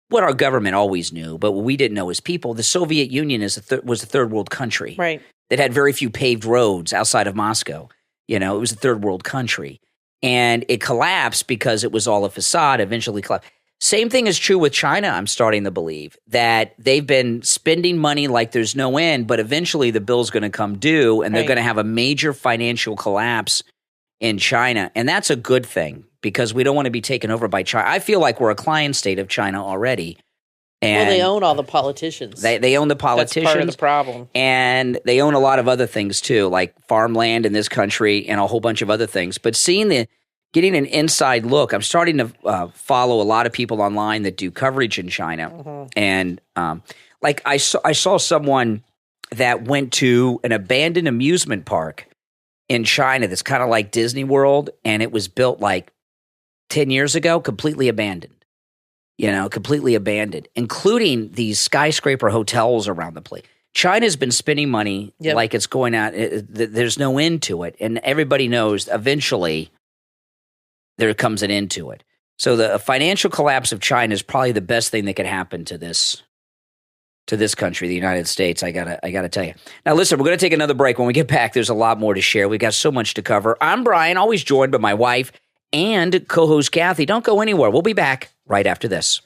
what our government always knew, but what we didn't know as people. The Soviet Union was a third world country, right? That had very few paved roads outside of Moscow. It was a third world country, and it collapsed because it was all a facade. Eventually collapsed. Same thing is true with China. I'm starting to believe that they've been spending money like there's no end, but eventually the bill's going to come due, and they're going to have a major financial collapse in China, and that's a good thing because we don't want to be taken over by China. I feel like we're a client state of China already. And they own all the politicians. They own the politicians. That's part of the problem. And they own a lot of other things too, like farmland in this country and a whole bunch of other things. But getting an inside look, I'm starting to follow a lot of people online that do coverage in China. Mm-hmm. And like I saw someone that went to an abandoned amusement park in China that's kind of like Disney World, and it was built like 10 years ago, completely abandoned, including these skyscraper hotels around the place. China's been spending money like it's going out. There's no end to it, and everybody knows eventually there comes an end to it. So the financial collapse of China is probably the best thing that could happen to this country, the United States. I gotta tell you. Now, listen, we're going to take another break. When we get back, there's a lot more to share. We've got so much to cover. I'm Brian, always joined by my wife and co-host Kathy. Don't go anywhere. We'll be back right after this.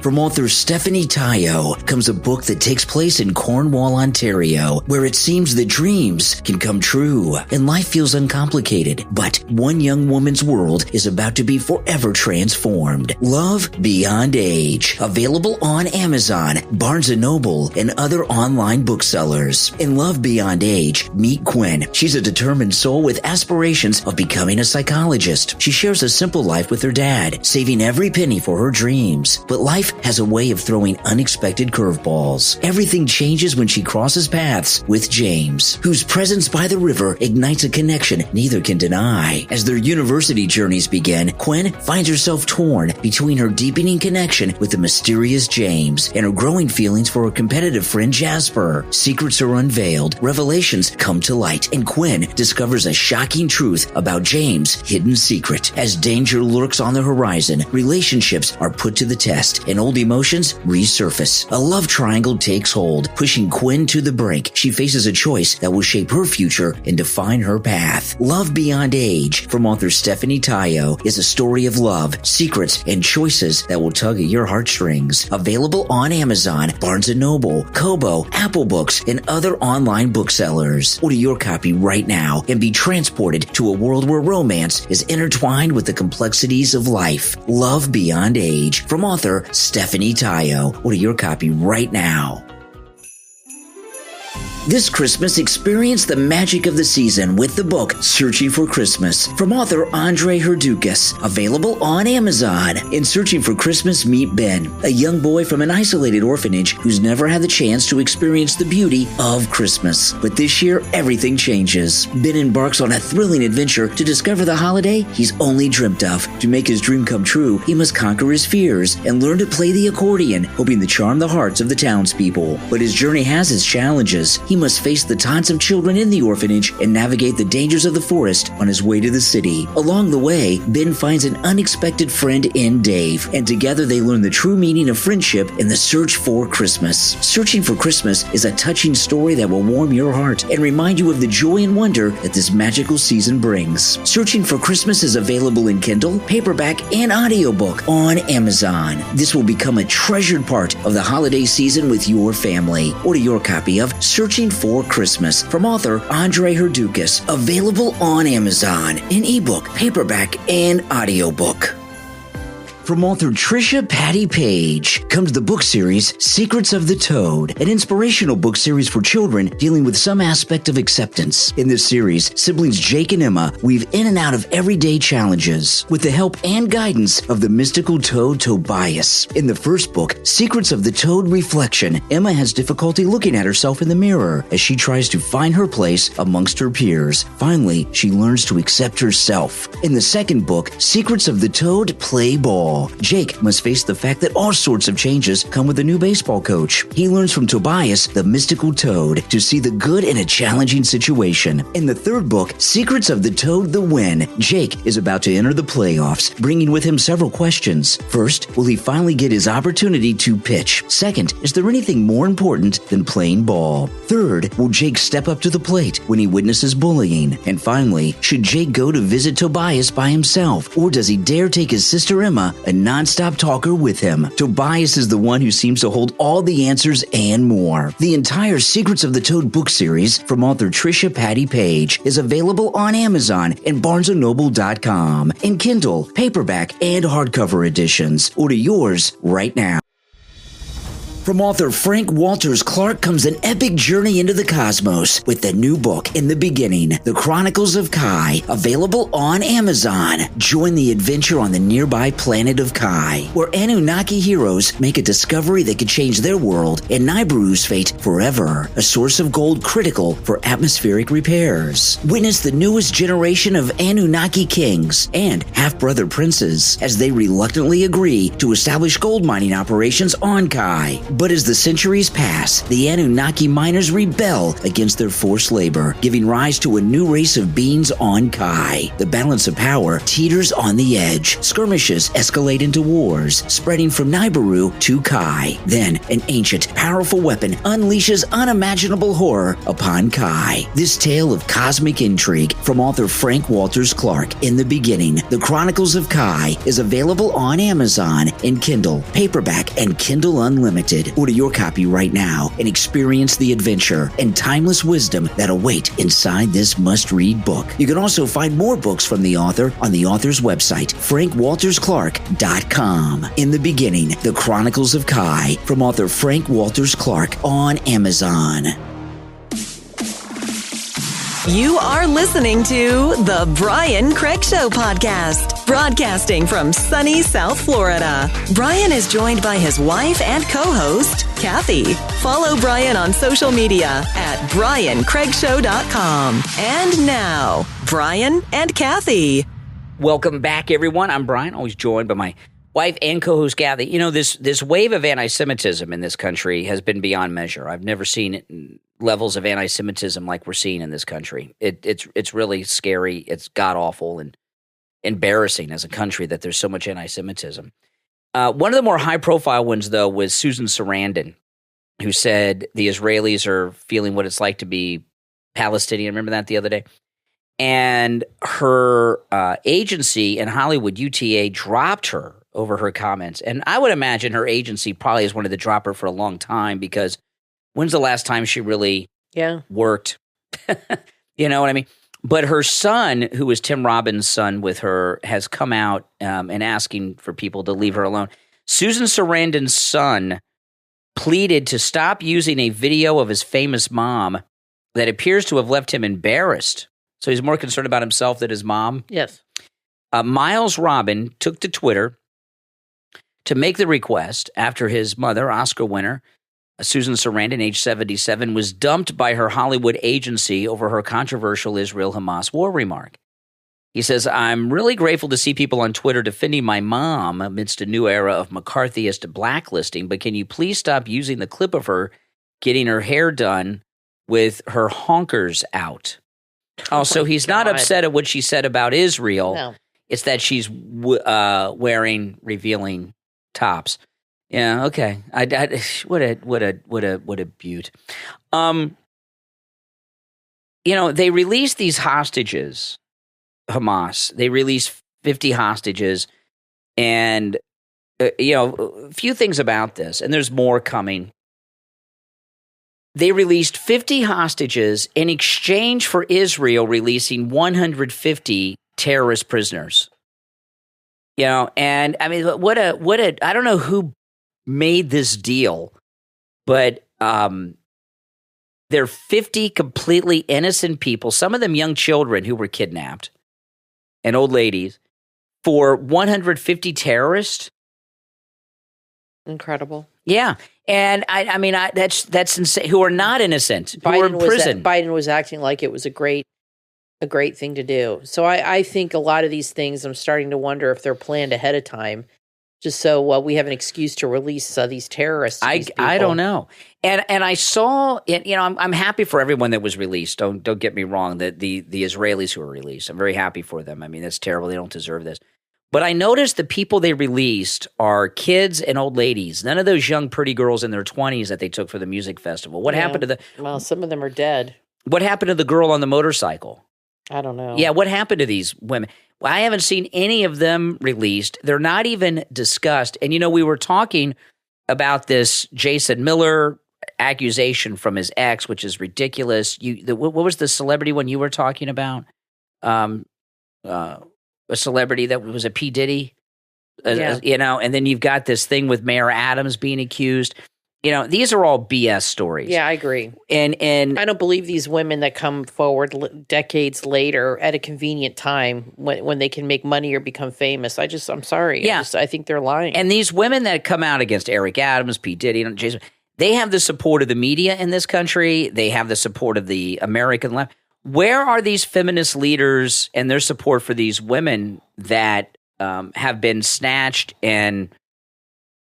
From author Stephanie Tayo comes a book that takes place in Cornwall, Ontario, where it seems that dreams can come true and life feels uncomplicated. But one young woman's world is about to be forever transformed. Love Beyond Age. Available on Amazon, Barnes & Noble, and other online booksellers. In Love Beyond Age, meet Quinn. She's a determined soul with aspirations of becoming a psychologist. She shares a simple life with her dad, saving every penny for her dreams. But life has a way of throwing unexpected curveballs. Everything changes when she crosses paths with James, whose presence by the river ignites a connection neither can deny. As their university journeys begin, Quinn finds herself torn between her deepening connection with the mysterious James and her growing feelings for her competitive friend Jasper. Secrets are unveiled, revelations come to light, and Quinn discovers a shocking truth about James' hidden secret. As danger lurks on the horizon, relationships are put to the test, and old emotions resurface. A love triangle takes hold, pushing Quinn to the brink. She faces a choice that will shape her future and define her path. Love Beyond Age, from author Stephanie Tayo, is a story of love, secrets, and choices that will tug at your heartstrings. Available on Amazon, Barnes & Noble, Kobo, Apple Books, and other online booksellers. Order your copy right now and be transported to a world where romance is intertwined with the complexities of life. Love Beyond Age, from author Stephanie Tayo. Order your copy right now. This Christmas, experience the magic of the season with the book Searching for Christmas from author Andre Herdoukas. Available on Amazon. In Searching for Christmas, meet Ben, a young boy from an isolated orphanage who's never had the chance to experience the beauty of Christmas. But this year, everything changes. Ben embarks on a thrilling adventure to discover the holiday he's only dreamt of. To make his dream come true, he must conquer his fears and learn to play the accordion, hoping to charm the hearts of the townspeople. But his journey has its challenges. He must face the taunts of children in the orphanage and navigate the dangers of the forest on his way to the city. Along the way, Ben finds an unexpected friend in Dave, and together they learn the true meaning of friendship in the search for Christmas. Searching for Christmas is a touching story that will warm your heart and remind you of the joy and wonder that this magical season brings. Searching for Christmas is available in Kindle, paperback, and audiobook on Amazon. This will become a treasured part of the holiday season with your family. Order your copy of Searching for Christmas from author Andre Herdoukas. Available on Amazon in ebook, paperback, and audiobook. From author Trisha Patty Page comes the book series Secrets of the Toad, an inspirational book series for children dealing with some aspect of acceptance. In this series, siblings Jake and Emma weave in and out of everyday challenges with the help and guidance of the mystical toad Tobias. In the first book, Secrets of the Toad Reflection, Emma has difficulty looking at herself in the mirror as she tries to find her place amongst her peers. Finally, she learns to accept herself. In the second book, Secrets of the Toad Play Ball, baseball. Jake must face the fact that all sorts of changes come with a new baseball coach. He learns from Tobias, the mystical toad, to see the good in a challenging situation. In the third book, Secrets of the Toad, The Win, Jake is about to enter the playoffs, bringing with him several questions. First, will he finally get his opportunity to pitch? Second, is there anything more important than playing ball? Third, will Jake step up to the plate when he witnesses bullying? And finally, should Jake go to visit Tobias by himself, or does he dare take his sister Emma, a nonstop talker, with him? Tobias is the one who seems to hold all the answers and more. The entire Secrets of the Toad book series from author Trisha Patty Page is available on Amazon and BarnesandNoble.com in Kindle, paperback, and hardcover editions. Order yours right now. From author Frank Walters Clark comes an epic journey into the cosmos with the new book, In the Beginning, The Chronicles of Kai, available on Amazon. Join the adventure on the nearby planet of Kai, where Anunnaki heroes make a discovery that could change their world and Nibiru's fate forever, a source of gold critical for atmospheric repairs. Witness the newest generation of Anunnaki kings and half-brother princes as they reluctantly agree to establish gold mining operations on Kai. But as the centuries pass, the Anunnaki miners rebel against their forced labor, giving rise to a new race of beings on Kai. The balance of power teeters on the edge. Skirmishes escalate into wars, spreading from Nibiru to Kai. Then, an ancient, powerful weapon unleashes unimaginable horror upon Kai. This tale of cosmic intrigue from author Frank Walters Clark, In the Beginning, The Chronicles of Kai, is available on Amazon in Kindle, paperback, and Kindle Unlimited. Order your copy right now and experience the adventure and timeless wisdom that await inside this must-read book. You can also find more books from the author on the author's website, frankwaltersclark.com. In the Beginning, The Chronicles of Kai, from author Frank Walters Clark, on Amazon. You are listening to The Brian Craig Show podcast, broadcasting from sunny South Florida. Brian is joined by his wife and co-host, Kathy. Follow Brian on social media at BrianCraigShow.com. And now, Brian and Kathy. Welcome back, everyone. I'm Brian, always joined by my wife and co-host Kathy. You know, this wave of anti-Semitism in this country has been beyond measure. I've never seen it in levels of anti-Semitism like we're seeing in this country. It's really scary. It's god-awful and embarrassing as a country that there's so much anti-Semitism. One of the more high-profile ones, though, was Susan Sarandon, who said the Israelis are feeling what it's like to be Palestinian. Remember that the other day? And her agency in Hollywood, UTA, dropped her over her comments. And I would imagine her agency probably is wanted to drop her for a long time, because when's the last time she really worked? You know what I mean? But her son, who was Tim Robbins' son with her, has come out and asking for people to leave her alone. Susan Sarandon's son pleaded to stop using a video of his famous mom that appears to have left him embarrassed. So he's more concerned about himself than his mom. Yes. Miles Robin took to Twitter to make the request after his mother, Oscar winner, Susan Sarandon, age 77, was dumped by her Hollywood agency over her controversial Israel-Hamas war remark. He says, "I'm really grateful to see people on Twitter defending my mom amidst a new era of McCarthyist blacklisting, but can you please stop using the clip of her getting her hair done with her honkers out?" So he's not upset at what she said about Israel. No. It's that she's wearing revealing tops. Yeah, okay. What a beaut. You know, they released these hostages, Hamas. They released 50 hostages, and a few things about this, and there's more coming. They released 50 hostages in exchange for Israel releasing 150 terrorist prisoners. And I mean, what a I don't know who made this deal, but they're 50 completely innocent people, some of them young children who were kidnapped, and old ladies, for 150 terrorists. Incredible. Yeah. And I mean, that's insane. Who are not innocent, who are in prison. Biden was acting like it was a great thing to do. So I think a lot of these things, I'm starting to wonder if they're planned ahead of time. just so we have an excuse to release these terrorists. I don't know. And I saw it, I'm happy for everyone that was released. Don't get me wrong, that the Israelis who were released. I'm very happy for them. I mean, that's terrible. They don't deserve this. But I noticed the people they released are kids and old ladies. None of those young pretty girls in their 20s that they took for the music festival. What happened to Well, some of them are dead. What happened to the girl on the motorcycle? I don't know. Yeah, what happened to these women? Well, I haven't seen any of them released. They're not even discussed. And, we were talking about this Jason Miller accusation from his ex, which is ridiculous. What was the celebrity one you were talking about? A celebrity that was a P. Diddy, and then you've got this thing with Mayor Adams being accused. These are all BS stories. Yeah, I agree. And I don't believe these women that come forward decades later at a convenient time when they can make money or become famous. I'm sorry. Yeah. I think they're lying. And these women that come out against Eric Adams, P. Diddy, and Jason, they have the support of the media in this country. They have the support of the American left. Where are these feminist leaders and their support for these women that have been snatched and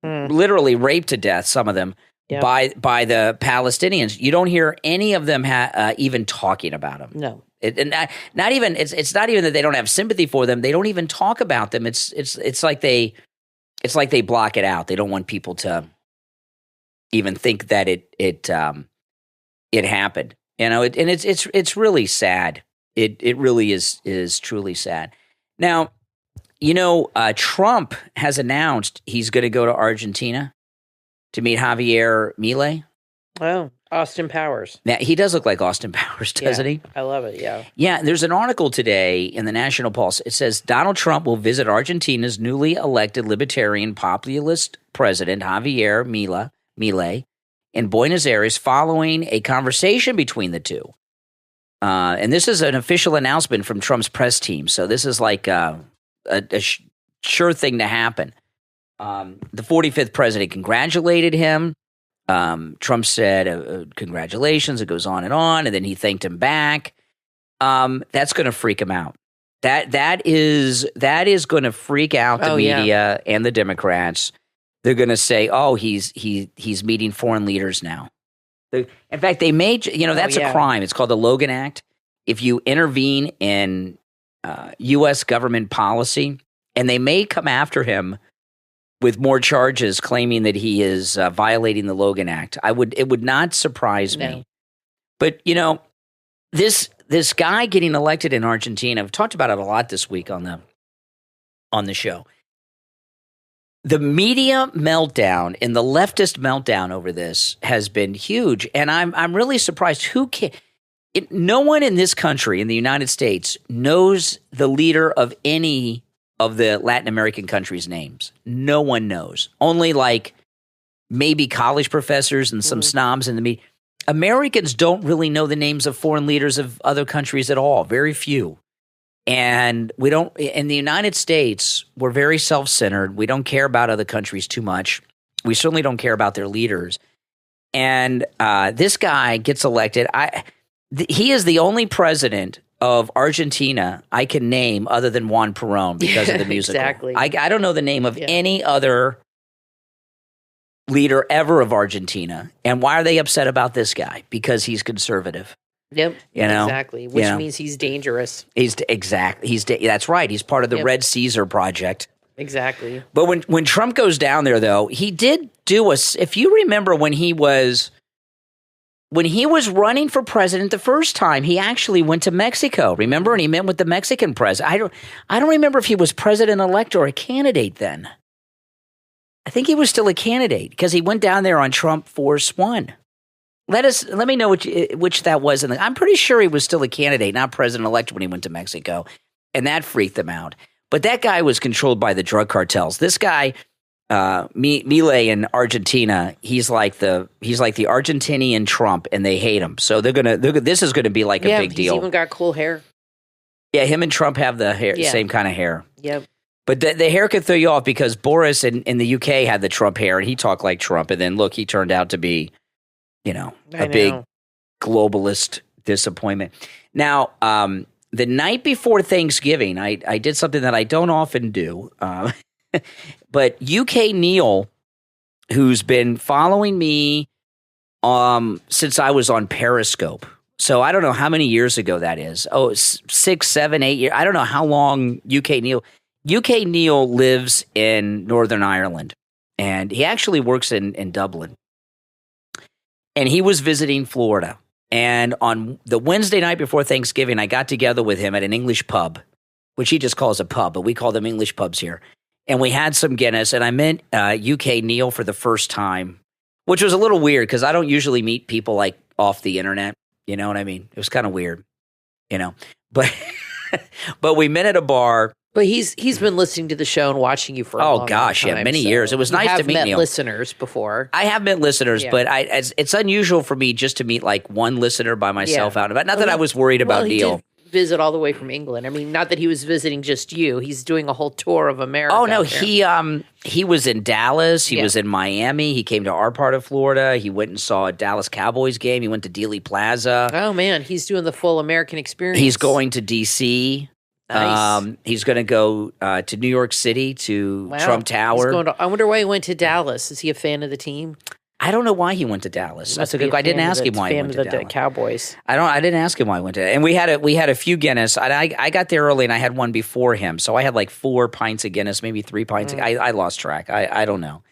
literally raped to death, some of them, by the Palestinians? You don't hear any of them even talking about them. No. Not even it's not even that they don't have sympathy for them. They don't even talk about them. It's like they block it out. They don't want people to even think that it happened. And it's really sad. It really is truly sad. Now, Trump has announced he's going to go to Argentina to meet Javier Milei. Oh, Austin Powers. Now, he does look like Austin Powers, doesn't he? I love it, yeah. Yeah, there's an article today in the National Pulse. It says Donald Trump will visit Argentina's newly elected libertarian populist president, Javier Milei, in Buenos Aires following a conversation between the two. And this is an official announcement from Trump's press team. So this is like a sure thing to happen. The 45th president congratulated him. Trump said, congratulations. It goes on, and then he thanked him back. That's going to freak him out. That is going to freak out the media and the Democrats. They're going to say, "Oh, he's meeting foreign leaders now." In fact, they made that's a crime. It's called the Logan Act. If you intervene in U.S. government policy, and they may come after him with more charges, claiming that he is violating the Logan Act. It would not surprise me. But this guy getting elected in Argentina, I've talked about it a lot this week on the show. The media meltdown and the leftist meltdown over this has been huge, and I'm really surprised. No one in this country, in the United States, knows the leader of any of the Latin American countries' names. No one knows. Only maybe college professors and some snobs in the media. Americans don't really know the names of foreign leaders of other countries at all. Very few. And we don't, in the United States, we're very self-centered. We don't care about other countries too much. We certainly don't care about their leaders. And this guy gets elected. He is the only president of Argentina I can name other than Juan Perón because of the musical. Exactly. I don't know the name of any other leader ever of Argentina. And why are they upset about this guy? Because he's conservative. Yep. Exactly. Which means he's dangerous. That's right. He's part of the Red Caesar project. Exactly. But when Trump goes down there, though, he did do if you remember when he was running for president the first time, he actually went to Mexico, remember? And he met with the Mexican president. I don't remember if he was president-elect or a candidate then. I think he was still a candidate because he went down there on Trump Force One. Let me know which that was. I'm pretty sure he was still a candidate, not president-elect when he went to Mexico, and that freaked them out. But that guy was controlled by the drug cartels. This guy, Milei in Argentina, he's like the Argentinian Trump, and they hate him. So this is gonna be like a big deal. He's even got cool hair. Yeah, him and Trump have the hair, same kind of hair. Yep. But the hair could throw you off because Boris in the UK had the Trump hair, and he talked like Trump. And then look, he turned out to be, a big globalist disappointment. Now, the night before Thanksgiving, I did something that I don't often do. But UK Neil, who's been following me since I was on Periscope. So I don't know how many years ago that is. Oh, 6, 7, 8 years. I don't know how long UK Neil. UK Neil lives in Northern Ireland, and he actually works in Dublin. And he was visiting Florida. And on the Wednesday night before Thanksgiving, I got together with him at an English pub, which he just calls a pub, but we call them English pubs here. And we had some Guinness, and I met UK Neil for the first time, which was a little weird because I don't usually meet people like off the internet. You know what I mean? It was kind of weird, But but we met at a bar. But he's been listening to the show and watching you for a long time, many years. It was nice to meet Neil. You have met listeners before. I have met listeners, but it's unusual for me just to meet like one listener by myself out and about. Not that I was worried about Neil. He did visit all the way from England. I mean, not that he was visiting just you. He's doing a whole tour of America. Oh no, he was in Dallas. He was in Miami. He came to our part of Florida. He went and saw a Dallas Cowboys game. He went to Dealey Plaza. Oh man, he's doing the full American experience. He's going to DC. Nice. He's going to go to New York City to Trump Tower. I wonder why he went to Dallas. Is he a fan of the team? I don't know why he went to Dallas. That's a good. I didn't ask him why he went to Dallas. Cowboys. I didn't ask him why he went to. And we had a few Guinness. I got there early and I had one before him, so I had like 4 pints of Guinness, maybe 3 pints. I lost track. I don't know.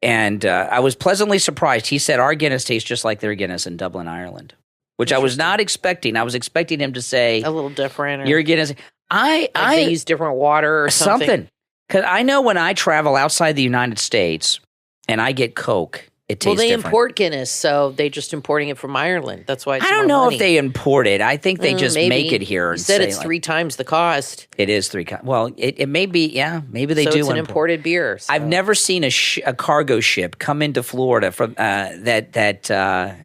And I was pleasantly surprised. He said our Guinness tastes just like their Guinness in Dublin, Ireland, which I was not expecting. I was expecting him to say a little different. Your Guinness. They use different water or something. Because I know when I travel outside the United States and I get Coke, it tastes different. Import Guinness, so they're just importing it from Ireland. That's why it's I don't know if they import it. I think they just make it here. You said it's 3 times the cost. It is 3 times. Well, it may be, maybe they do. It's an imported beer. So. I've never seen a cargo ship come into Florida from that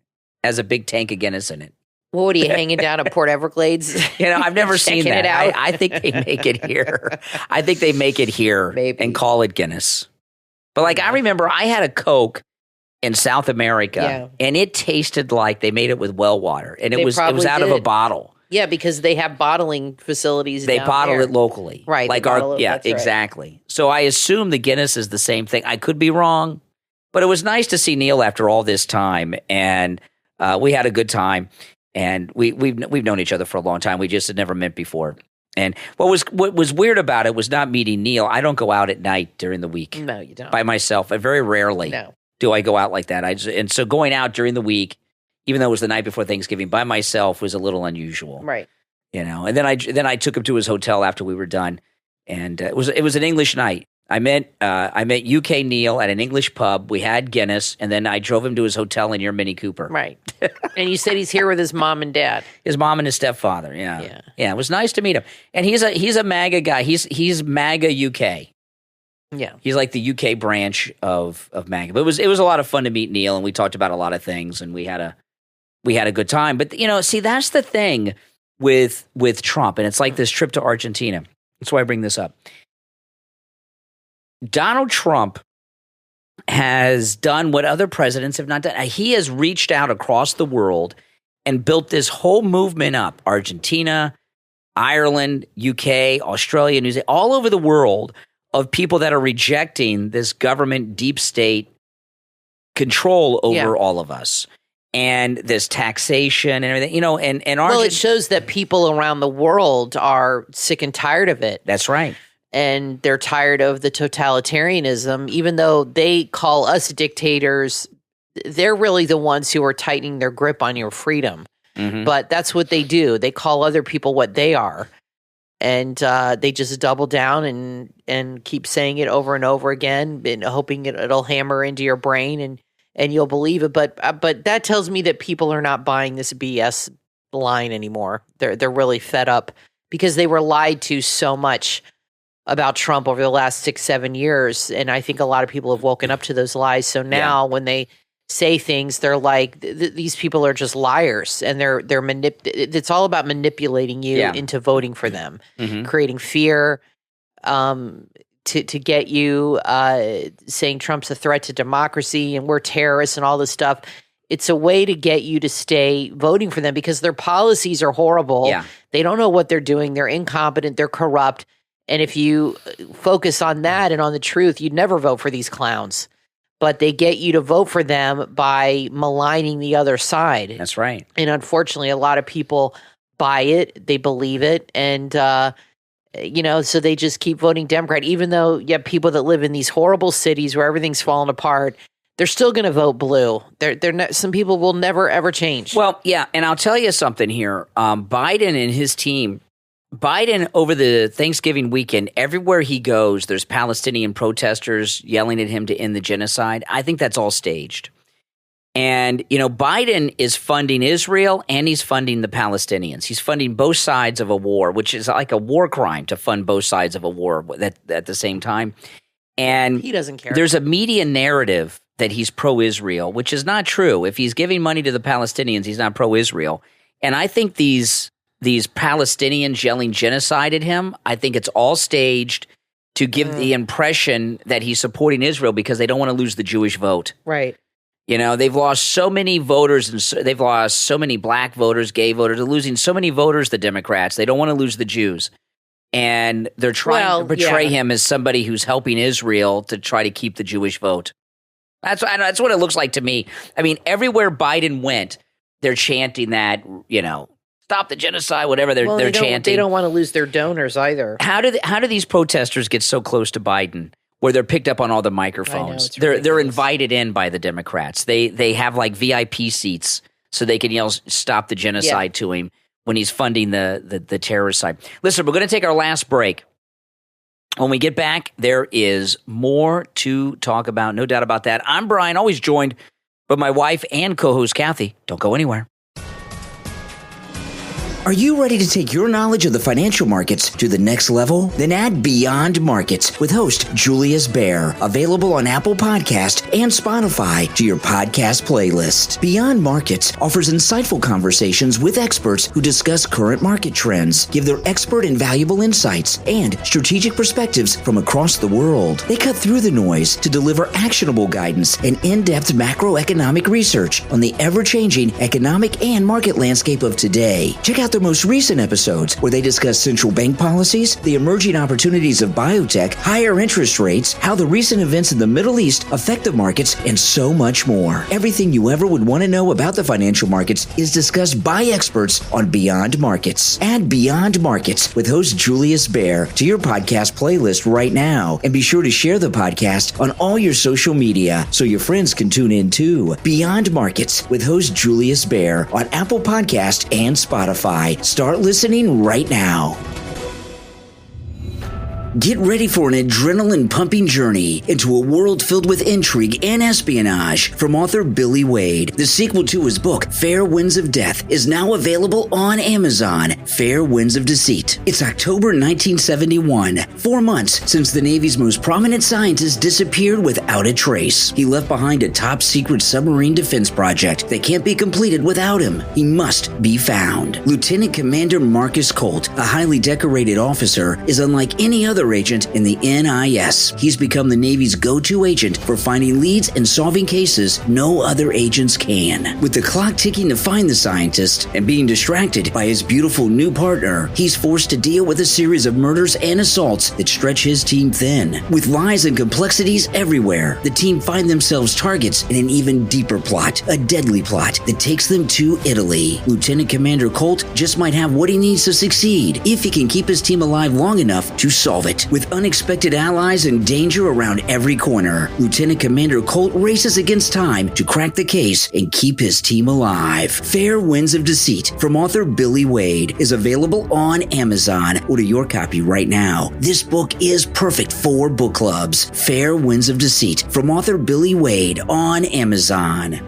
has a big tank of Guinness in it. What are you hanging down at Port Everglades? I've never seen that. It out? I think they make it here. I think they make it here and call it Guinness. But I remember I had a Coke in South America, and it tasted like they made it with well water, and it was out of a bottle. Yeah, because they have bottling facilities. They bottle it locally, right? Exactly. Right. So I assume the Guinness is the same thing. I could be wrong, but it was nice to see Neil after all this time, and we had a good time. And we've known each other for a long time. We just had never met before. And what was weird about it was not meeting Neil. I don't go out at night during the week. No, you don't. By myself. I very rarely do I go out like that. And so going out during the week, even though it was the night before Thanksgiving, by myself was a little unusual. Right. And then I took him to his hotel after we were done, and it was an English night. I met UK Neil at an English pub. We had Guinness, and then I drove him to his hotel in your Mini Cooper. Right. And you said he's here with his mom and dad. His mom and his stepfather. Yeah. It was nice to meet him. And he's a MAGA guy. He's MAGA UK. Yeah. He's like the UK branch of MAGA. But it was a lot of fun to meet Neil, and we talked about a lot of things, and we had a good time. But see, that's the thing with Trump, and it's like this trip to Argentina. That's why I bring this up. Donald Trump has done what other presidents have not done. He has reached out across the world and built this whole movement up. Argentina, Ireland, UK, Australia, New Zealand, all over the world of people that are rejecting this government deep state control over all of us. And this taxation and everything, and it shows that people around the world are sick and tired of it. That's right. And they're tired of the totalitarianism, even though they call us dictators. They're really the ones who are tightening their grip on your freedom. Mm-hmm. But that's what they do. They call other people what they are. And they just double down and keep saying it over and over again, and hoping it'll hammer into your brain and you'll believe it. But that tells me that people are not buying this BS line anymore. They're really fed up because they were lied to so much about Trump over the last 6-7 years. And I think a lot of people have woken up to those lies. So now when they say things, they're like, these people are just liars. And it's all about manipulating you into voting for them, creating fear, to get you saying Trump's a threat to democracy and we're terrorists and all this stuff. It's a way to get you to stay voting for them because their policies are horrible. Yeah. They don't know what they're doing. They're incompetent. They're corrupt. And if you focus on that and on the truth, you'd never vote for these clowns. But they get you to vote for them by maligning the other side. That's right. And unfortunately, a lot of people buy it. They believe it. And, so they just keep voting Democrat. Even though you have people that live in these horrible cities where everything's falling apart, they're still going to vote blue. Some people will never, ever change. Well, yeah. And I'll tell you something here. Biden and his team, Biden over the Thanksgiving weekend, everywhere he goes, there's Palestinian protesters yelling at him to end the genocide. I think that's all staged. And, Biden is funding Israel and he's funding the Palestinians. He's funding both sides of a war, which is like a war crime to fund both sides of a war at the same time. And he doesn't care. There's a media narrative that he's pro-Israel, which is not true. If he's giving money to the Palestinians, he's not pro-Israel. And I think these Palestinians yelling genocide at him, I think it's all staged to give the impression that he's supporting Israel because they don't want to lose the Jewish vote. Right. They've lost so many voters, and they've lost so many black voters, gay voters. They're losing so many voters, the Democrats. They don't want to lose the Jews. And they're trying to portray him as somebody who's helping Israel to try to keep the Jewish vote. That's what it looks like to me. I mean, everywhere Biden went, they're chanting that, stop the genocide, whatever they're chanting. They don't want to lose their donors either. How do these protesters get so close to Biden where they're picked up on all the microphones? They're invited in by the Democrats. They have like VIP seats so they can yell stop the genocide to him when he's funding the terrorist side. Listen, we're going to take our last break. When we get back, there is more to talk about. No doubt about that. I'm Brian, always joined by my wife and co-host Kathy. Don't go anywhere. Are you ready to take your knowledge of the financial markets to the next level? Then add Beyond Markets with host Julius Baer, available on Apple Podcast and Spotify to your podcast playlist. Beyond Markets offers insightful conversations with experts who discuss current market trends, give their expert and valuable insights, and strategic perspectives from across the world. They cut through the noise to deliver actionable guidance and in-depth macroeconomic research on the ever-changing economic and market landscape of today. Check out their most recent episodes where they discuss central bank policies, the emerging opportunities of biotech, higher interest rates, how the recent events in the Middle East affect the markets, and so much more. Everything you ever would want to know about the financial markets is discussed by experts on Beyond Markets. Add Beyond Markets with host Julius Baer to your podcast playlist right now, and be sure to share the podcast on all your social media so your friends can tune in too. Beyond Markets with host Julius Baer on Apple Podcast and Spotify. Start listening right now. Get ready for an adrenaline-pumping journey into a world filled with intrigue and espionage from author Billy Wade. The sequel to his book, Fair Winds of Death, is now available on Amazon. Fair Winds of Deceit. It's October 1971, 4 months since the Navy's most prominent scientist disappeared without a trace. He left behind a top-secret submarine defense project that can't be completed without him. He must be found. Lieutenant Commander Marcus Colt, a highly decorated officer, is unlike any other agent in the NIS. He's become the Navy's go-to agent for finding leads and solving cases no other agents can. With the clock ticking to find the scientist and being distracted by his beautiful new partner, he's forced to deal with a series of murders and assaults that stretch his team thin. With lies and complexities everywhere, the team find themselves targets in an even deeper plot, a deadly plot that takes them to Italy. Lieutenant Commander Colt just might have what he needs to succeed if he can keep his team alive long enough to solve it. With unexpected allies and danger around every corner, Lieutenant Commander Colt races against time to crack the case and keep his team alive. Fair Winds of Deceit from author Billy Wade is available on Amazon. Order your copy right now. This book is perfect for book clubs. Fair Winds of Deceit from author Billy Wade on Amazon.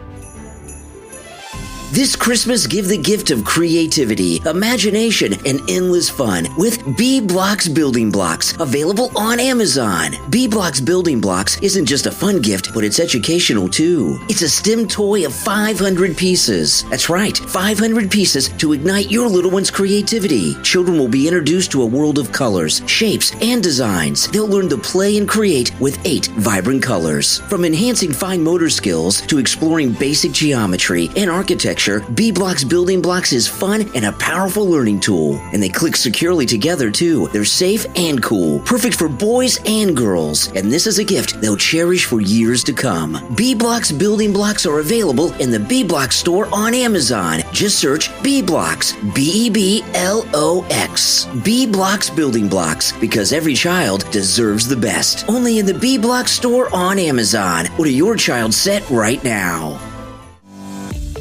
This Christmas, give the gift of creativity, imagination, and endless fun with B-Blocks Building Blocks, available on Amazon. B-Blocks Building Blocks isn't just a fun gift, but it's educational too. It's a STEM toy of 500 pieces. That's right, 500 pieces to ignite your little one's creativity. Children will be introduced to a world of colors, shapes, and designs. They'll learn to play and create with 8 vibrant colors. From enhancing fine motor skills to exploring basic geometry and architecture, architecture, B-Blocks Building Blocks is fun and a powerful learning tool. And they click securely together, too. They're safe and cool, perfect for boys and girls. And this is a gift they'll cherish for years to come. B-Blocks Building Blocks are available in the B-Blocks store on Amazon. Just search B-Blocks, B-E-B-L-O-X. B-Blocks Building Blocks, because every child deserves the best. Only in the B-Blocks store on Amazon. Order your child's set right now.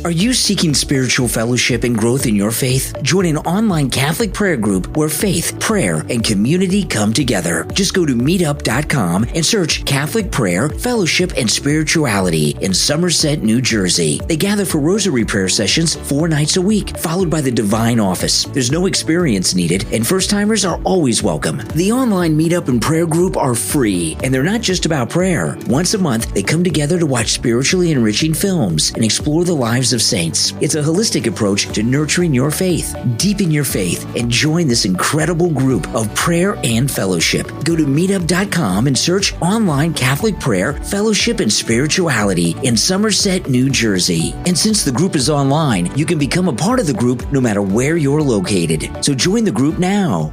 Are you seeking spiritual fellowship and growth in your faith? Join an online Catholic prayer group where faith, prayer, and community come together. Just go to meetup.com and search Catholic Prayer, Fellowship, and Spirituality in Somerset, New Jersey. They gather for rosary prayer sessions 4 nights a week, followed by the Divine Office. There's no experience needed, and first-timers are always welcome. The online meetup and prayer group are free, and they're not just about prayer. Once a month, they come together to watch spiritually enriching films and explore the lives of saints. It's a holistic approach to nurturing your faith. Deepen your faith and join this incredible group of prayer and fellowship. Go to meetup.com and search online Catholic Prayer, Fellowship, and Spirituality in Somerset, New Jersey. And since the group is online, you can become a part of the group no matter where you're located. So join the group now.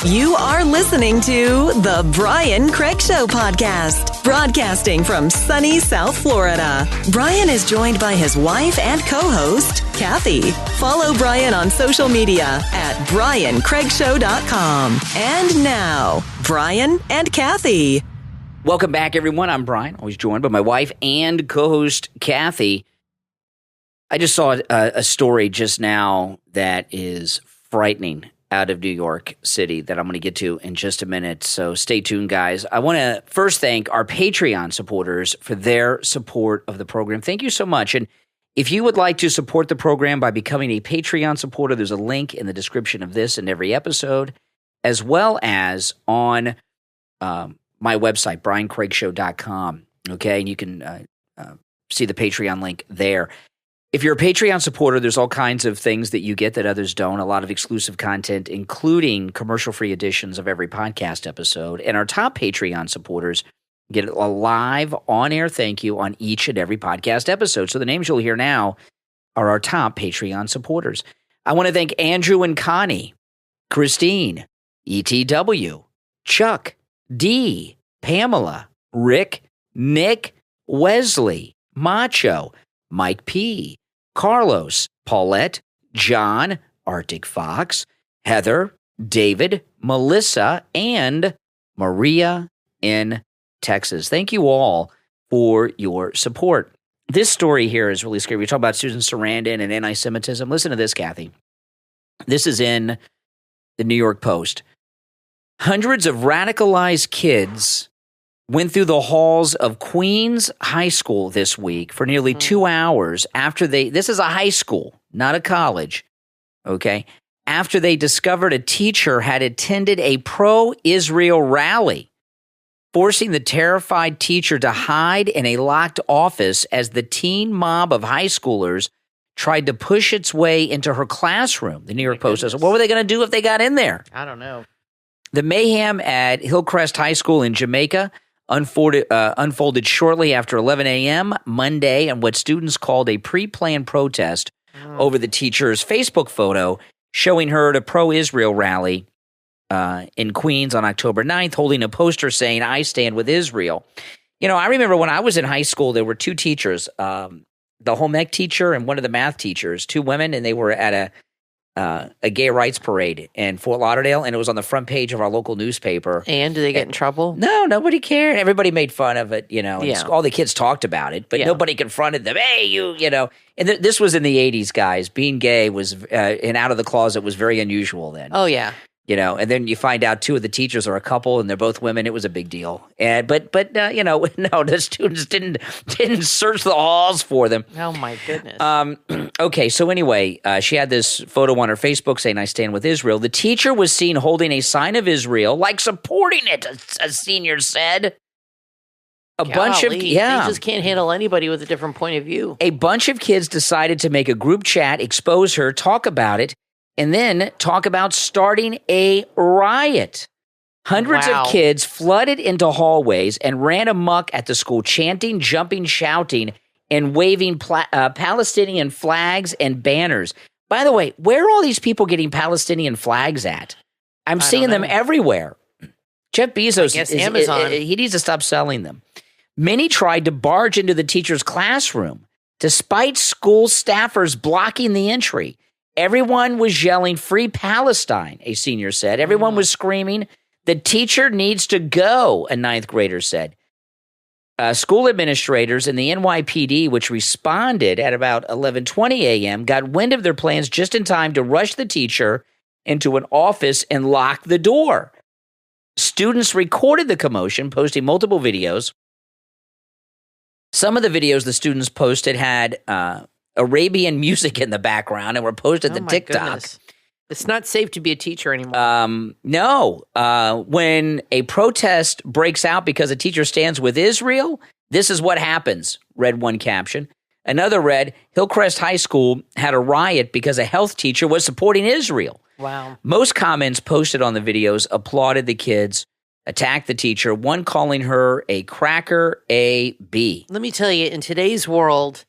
You are listening to the Brian Craig Show podcast, broadcasting from sunny South Florida. Brian is joined by his wife and co-host, Kathy. Follow Brian on social media at briancraigshow.com. And now, Brian and Kathy. Welcome back, everyone. I'm Brian, always joined by my wife and co-host, Kathy. I just saw a story just now that is frightening out of New York City that I'm going to get to in just a minute. So stay tuned, guys. I want to first thank our Patreon supporters for their support of the program. Thank you so much. And if you would like to support the program by becoming a Patreon supporter, there's a link in the description of this and every episode, as well as on my website, briancraigshow.com. Okay, and you can see the Patreon link there. If you're a Patreon supporter, there's all kinds of things that you get that others don't, a lot of exclusive content, including commercial-free editions of every podcast episode. And our top Patreon supporters get a live on-air thank you on each and every podcast episode. So the names you'll hear now are our top Patreon supporters. I want to thank Andrew and Connie, Christine, ETW, Chuck, D, Pamela, Rick, Nick, Wesley, Macho, Mike P., Carlos, Paulette, John, ActicFox, Heather, David, Melissa, and Maria in Texas. Thank you all for your support. This story here is really scary. We talk about Susan Sarandon and anti-Semitism. Listen to this, Kathy. This is in the New York Post. Hundreds of radicalized kids went through the halls of Queens High School this week for nearly 2 hours after this is a high school, not a college, okay, after they discovered a teacher had attended a pro-Israel rally, forcing the terrified teacher to hide in a locked office as the teen mob of high schoolers tried to push its way into her classroom. The New York Post says, what were they going to do if they got in there? I don't know. The mayhem at Hillcrest High School in Jamaica unfolded shortly after 11 a.m. Monday and what students called a pre-planned protest over the teacher's Facebook photo showing her at a pro-Israel rally in Queens on October 9th, holding a poster saying, "I stand with Israel." You know, I remember when I was in high school, there were 2 teachers, the home ec teacher and one of the math teachers, 2 women, and they were at a gay rights parade in Fort Lauderdale, and it was on the front page of our local newspaper. And did they get in trouble? No, nobody cared. Everybody made fun of it, you know. And Yeah. all the kids talked about it, but nobody confronted them. Hey, you know. And this was in the 80s, guys. Being gay was and out of the closet was very unusual then. Oh, yeah. You know, and then you find out 2 of the teachers are a couple, and they're both women. It was a big deal. And but you know, no, the students didn't search the halls for them. Oh my goodness. Okay, so anyway, she had this photo on her Facebook saying, "I stand with Israel." The teacher was seen holding a sign of Israel, like supporting it. A senior said. They just can't handle anybody with a different point of view. A bunch of kids decided to make a group chat, expose her, talk about it, and then talk about starting a riot. Hundreds of kids flooded into hallways and ran amok at the school, chanting, jumping, shouting, and waving Palestinian flags and banners. By the way, where are all these people getting Palestinian flags at? I'm seeing them everywhere. Jeff Bezos, Amazon. He needs to stop selling them. Many tried to barge into the teacher's classroom, despite school staffers blocking the entry. Everyone was yelling, "Free Palestine," a senior said. Everyone was screaming, "The teacher needs to go," a ninth grader said. School administrators and the NYPD, which responded at about 11:20 a.m., got wind of their plans just in time to rush the teacher into an office and lock the door. Students recorded the commotion, posting multiple videos. Some of the videos the students posted had Arabian music in the background and were posted to TikTok. Goodness. It's not safe to be a teacher anymore. No. When a protest breaks out because a teacher stands with Israel, this is what happens, read one caption. Another read, Hillcrest High School had a riot because a health teacher was supporting Israel. Wow. Most comments posted on the videos applauded the kids, attacked the teacher, one calling her a cracker A.B. Let me tell you, in today's world,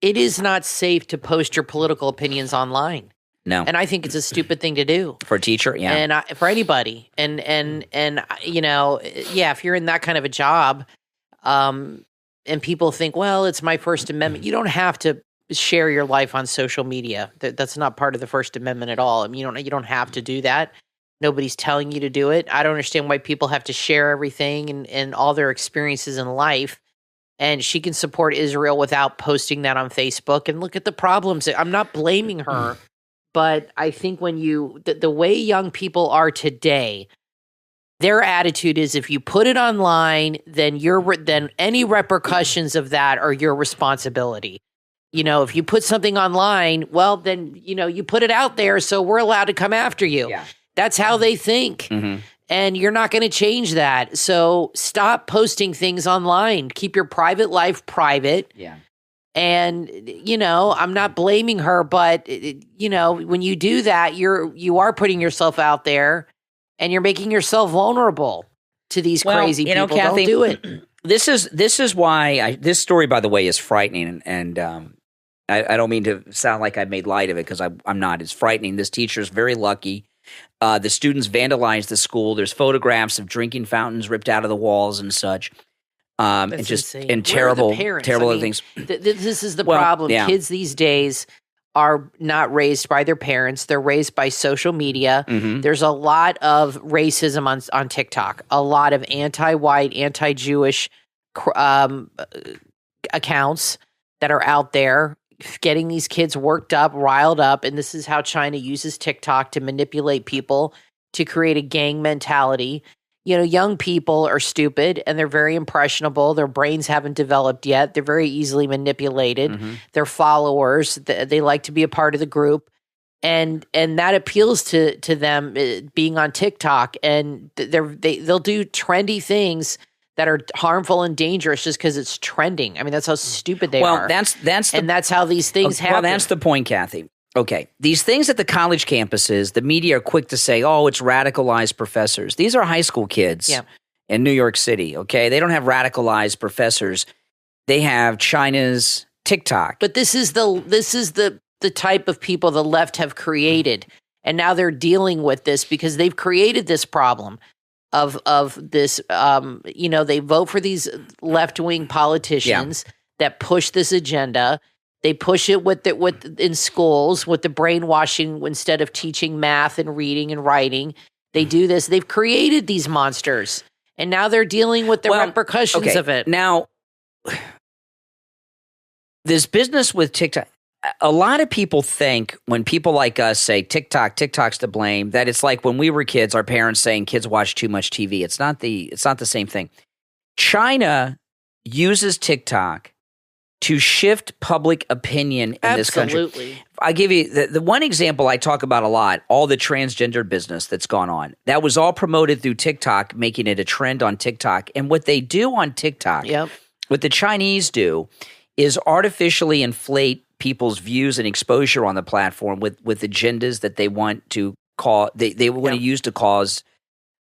it is not safe to post your political opinions online. No. And I think it's a stupid thing to do. For a teacher, yeah. And for anybody. And you know, yeah, if you're in that kind of a job, and people think, well, it's my First Amendment. You don't have to share your life on social media. That's not part of the First Amendment at all. I mean, you don't have to do that. Nobody's telling you to do it. I don't understand why people have to share everything and all their experiences in life. And she can support Israel without posting that on Facebook. And look at the problems. I'm not blaming her. But I think when the way young people are today, their attitude is if you put it online, then any repercussions of that are your responsibility. You know, if you put something online, well, then, you know, you put it out there, so we're allowed to come after you. Yeah. That's how they think. Mm-hmm. And you're not going to change that. So stop posting things online. Keep your private life private. Yeah. And, you know, I'm not blaming her, but, you know, when you do that, you are putting yourself out there and you're making yourself vulnerable to these crazy people. Know, Kathy, don't do it. This is why this story, by the way, is frightening. And I don't mean to sound like I made light of it because I'm not. It's frightening. This teacher is very lucky. The students vandalized the school. There's photographs of drinking fountains ripped out of the walls and such. And just insane. And terrible things. This is the problem. Yeah. Kids these days are not raised by their parents. They're raised by social media. Mm-hmm. There's a lot of racism on TikTok, a lot of anti-white, anti-Jewish accounts that are out there getting these kids worked up, riled up. And this is how China uses TikTok to manipulate people to create a gang mentality. You know, young people are stupid and they're very impressionable. Their brains haven't developed yet. They're very easily manipulated. Mm-hmm. They're followers. They like to be a part of the group. And that appeals to them being on TikTok. And they'll do trendy things that are harmful and dangerous just because it's trending. I mean, that's how stupid they are. That's how these things happen. Well, that's the point, Kathy. Okay, these things at the college campuses, the media are quick to say, oh, it's radicalized professors. These are high school kids in New York City, okay? They don't have radicalized professors. They have China's TikTok. But this is the type of people the left have created. And now they're dealing with this because they've created this problem of this, you know, they vote for these left-wing politicians that push this agenda. They push it in schools with the brainwashing instead of teaching math and reading and writing. They do this. They've created these monsters, and now they're dealing with the repercussions of it. Now, this business with TikTok, a lot of people think when people like us say TikTok's to blame, that it's like when we were kids, our parents saying kids watch too much TV. It's not the same thing. China uses TikTok to shift public opinion in this country. Absolutely. I give you the one example I talk about a lot, all the transgender business that's gone on. That was all promoted through TikTok, making it a trend on TikTok. And what they do on TikTok, what the Chinese do, is artificially inflate people's views and exposure on the platform with agendas that they want to cause, they want to use to cause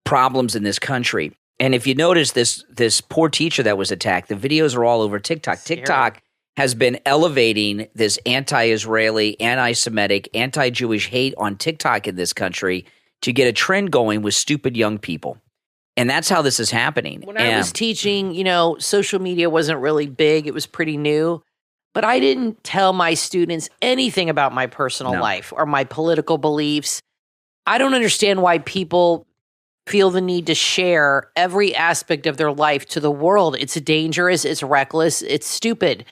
problems in this country. And if you notice this poor teacher that was attacked, the videos are all over TikTok. Scary. TikTok has been elevating this anti-Israeli, anti-Semitic, anti-Jewish hate on TikTok in this country to get a trend going with stupid young people. And that's how this is happening. When I was teaching, social media wasn't really big. It was pretty new. But I didn't tell my students anything about my personal life or my political beliefs. I don't understand why people feel the need to share every aspect of their life to the world. It's dangerous. It's reckless. It's stupid.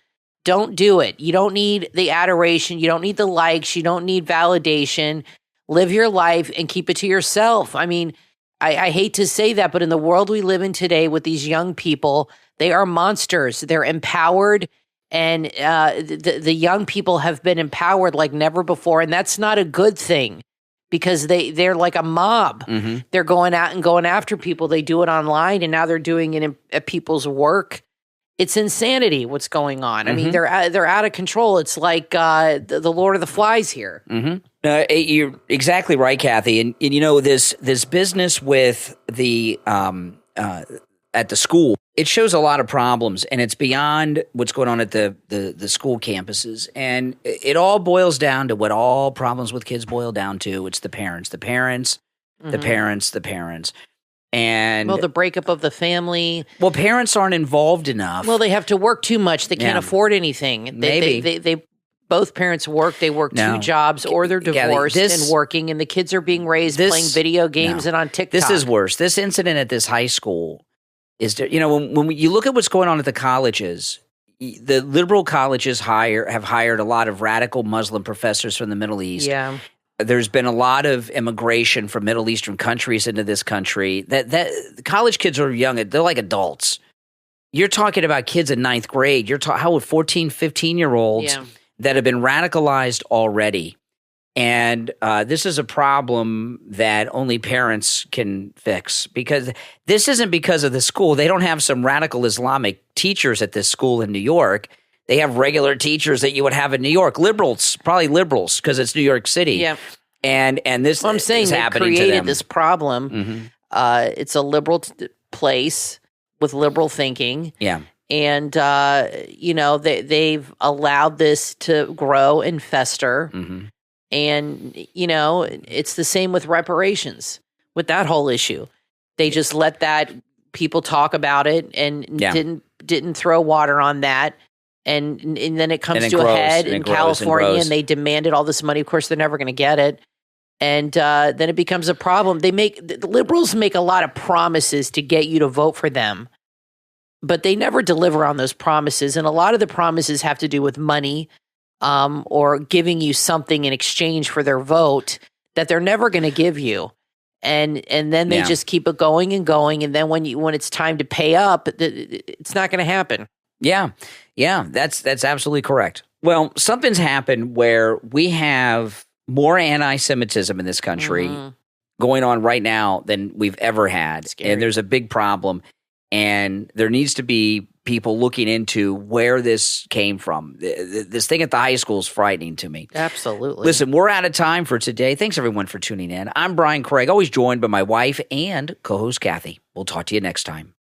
Don't do it. You don't need the adoration. You don't need the likes. You don't need validation. Live your life and keep it to yourself. I mean, I hate to say that, but in the world we live in today with these young people, they are monsters. They're empowered, and the young people have been empowered like never before, and that's not a good thing because they're like a mob. Mm-hmm. They're going out and going after people. They do it online, and now they're doing it at people's work. It's insanity what's going on. I mean, they're out of control. It's like the Lord of the Flies here. Mm-hmm. You're exactly right, Kathy. And this business with the at the school, it shows a lot of problems, and it's beyond what's going on at the school campuses. And it all boils down to what all problems with kids boil down to. It's the parents. And the breakup of the family. Well, parents aren't involved enough. Well, they have to work too much. They can't afford anything. They both parents work. They work two jobs, or they're divorced and working, and the kids are being raised playing video games and on TikTok. This is worse. This incident at this high school is, when you look at what's going on at the colleges, the liberal colleges have hired a lot of radical Muslim professors from the Middle East. Yeah. There's been a lot of immigration from Middle Eastern countries into this country. That college kids are young. They're like adults. You're talking about kids in ninth grade. You're talking how old? 14, 15-year-olds that have been radicalized already. And this is a problem that only parents can fix, because this isn't because of the school. They don't have some radical Islamic teachers at this school in New York. They have regular teachers that you would have in New York, probably liberals, because it's New York City. Yeah, and this I'm saying is they happening created to them. this problem. Mm-hmm. It's a liberal place with liberal thinking. Yeah, and they've allowed this to grow and fester. Mm-hmm. And it's the same with reparations. With that whole issue, they just let that people talk about it and didn't throw water on that. And then it comes to a head in California, and they demanded all this money. Of course, they're never going to get it. And then it becomes a problem. The liberals make a lot of promises to get you to vote for them, but they never deliver on those promises. And a lot of the promises have to do with money or giving you something in exchange for their vote that they're never going to give you. And then they just keep it going and going. And then when it's time to pay up, it's not going to happen. Yeah, that's absolutely correct. Well, something's happened where we have more anti-Semitism in this country going on right now than we've ever had. Scary. And there's a big problem, and there needs to be people looking into where this came from. This thing at the high school is frightening to me. Absolutely. Listen, we're out of time for today. Thanks, everyone, for tuning in. I'm Brian Craig, always joined by my wife and co-host Kathy. We'll talk to you next time.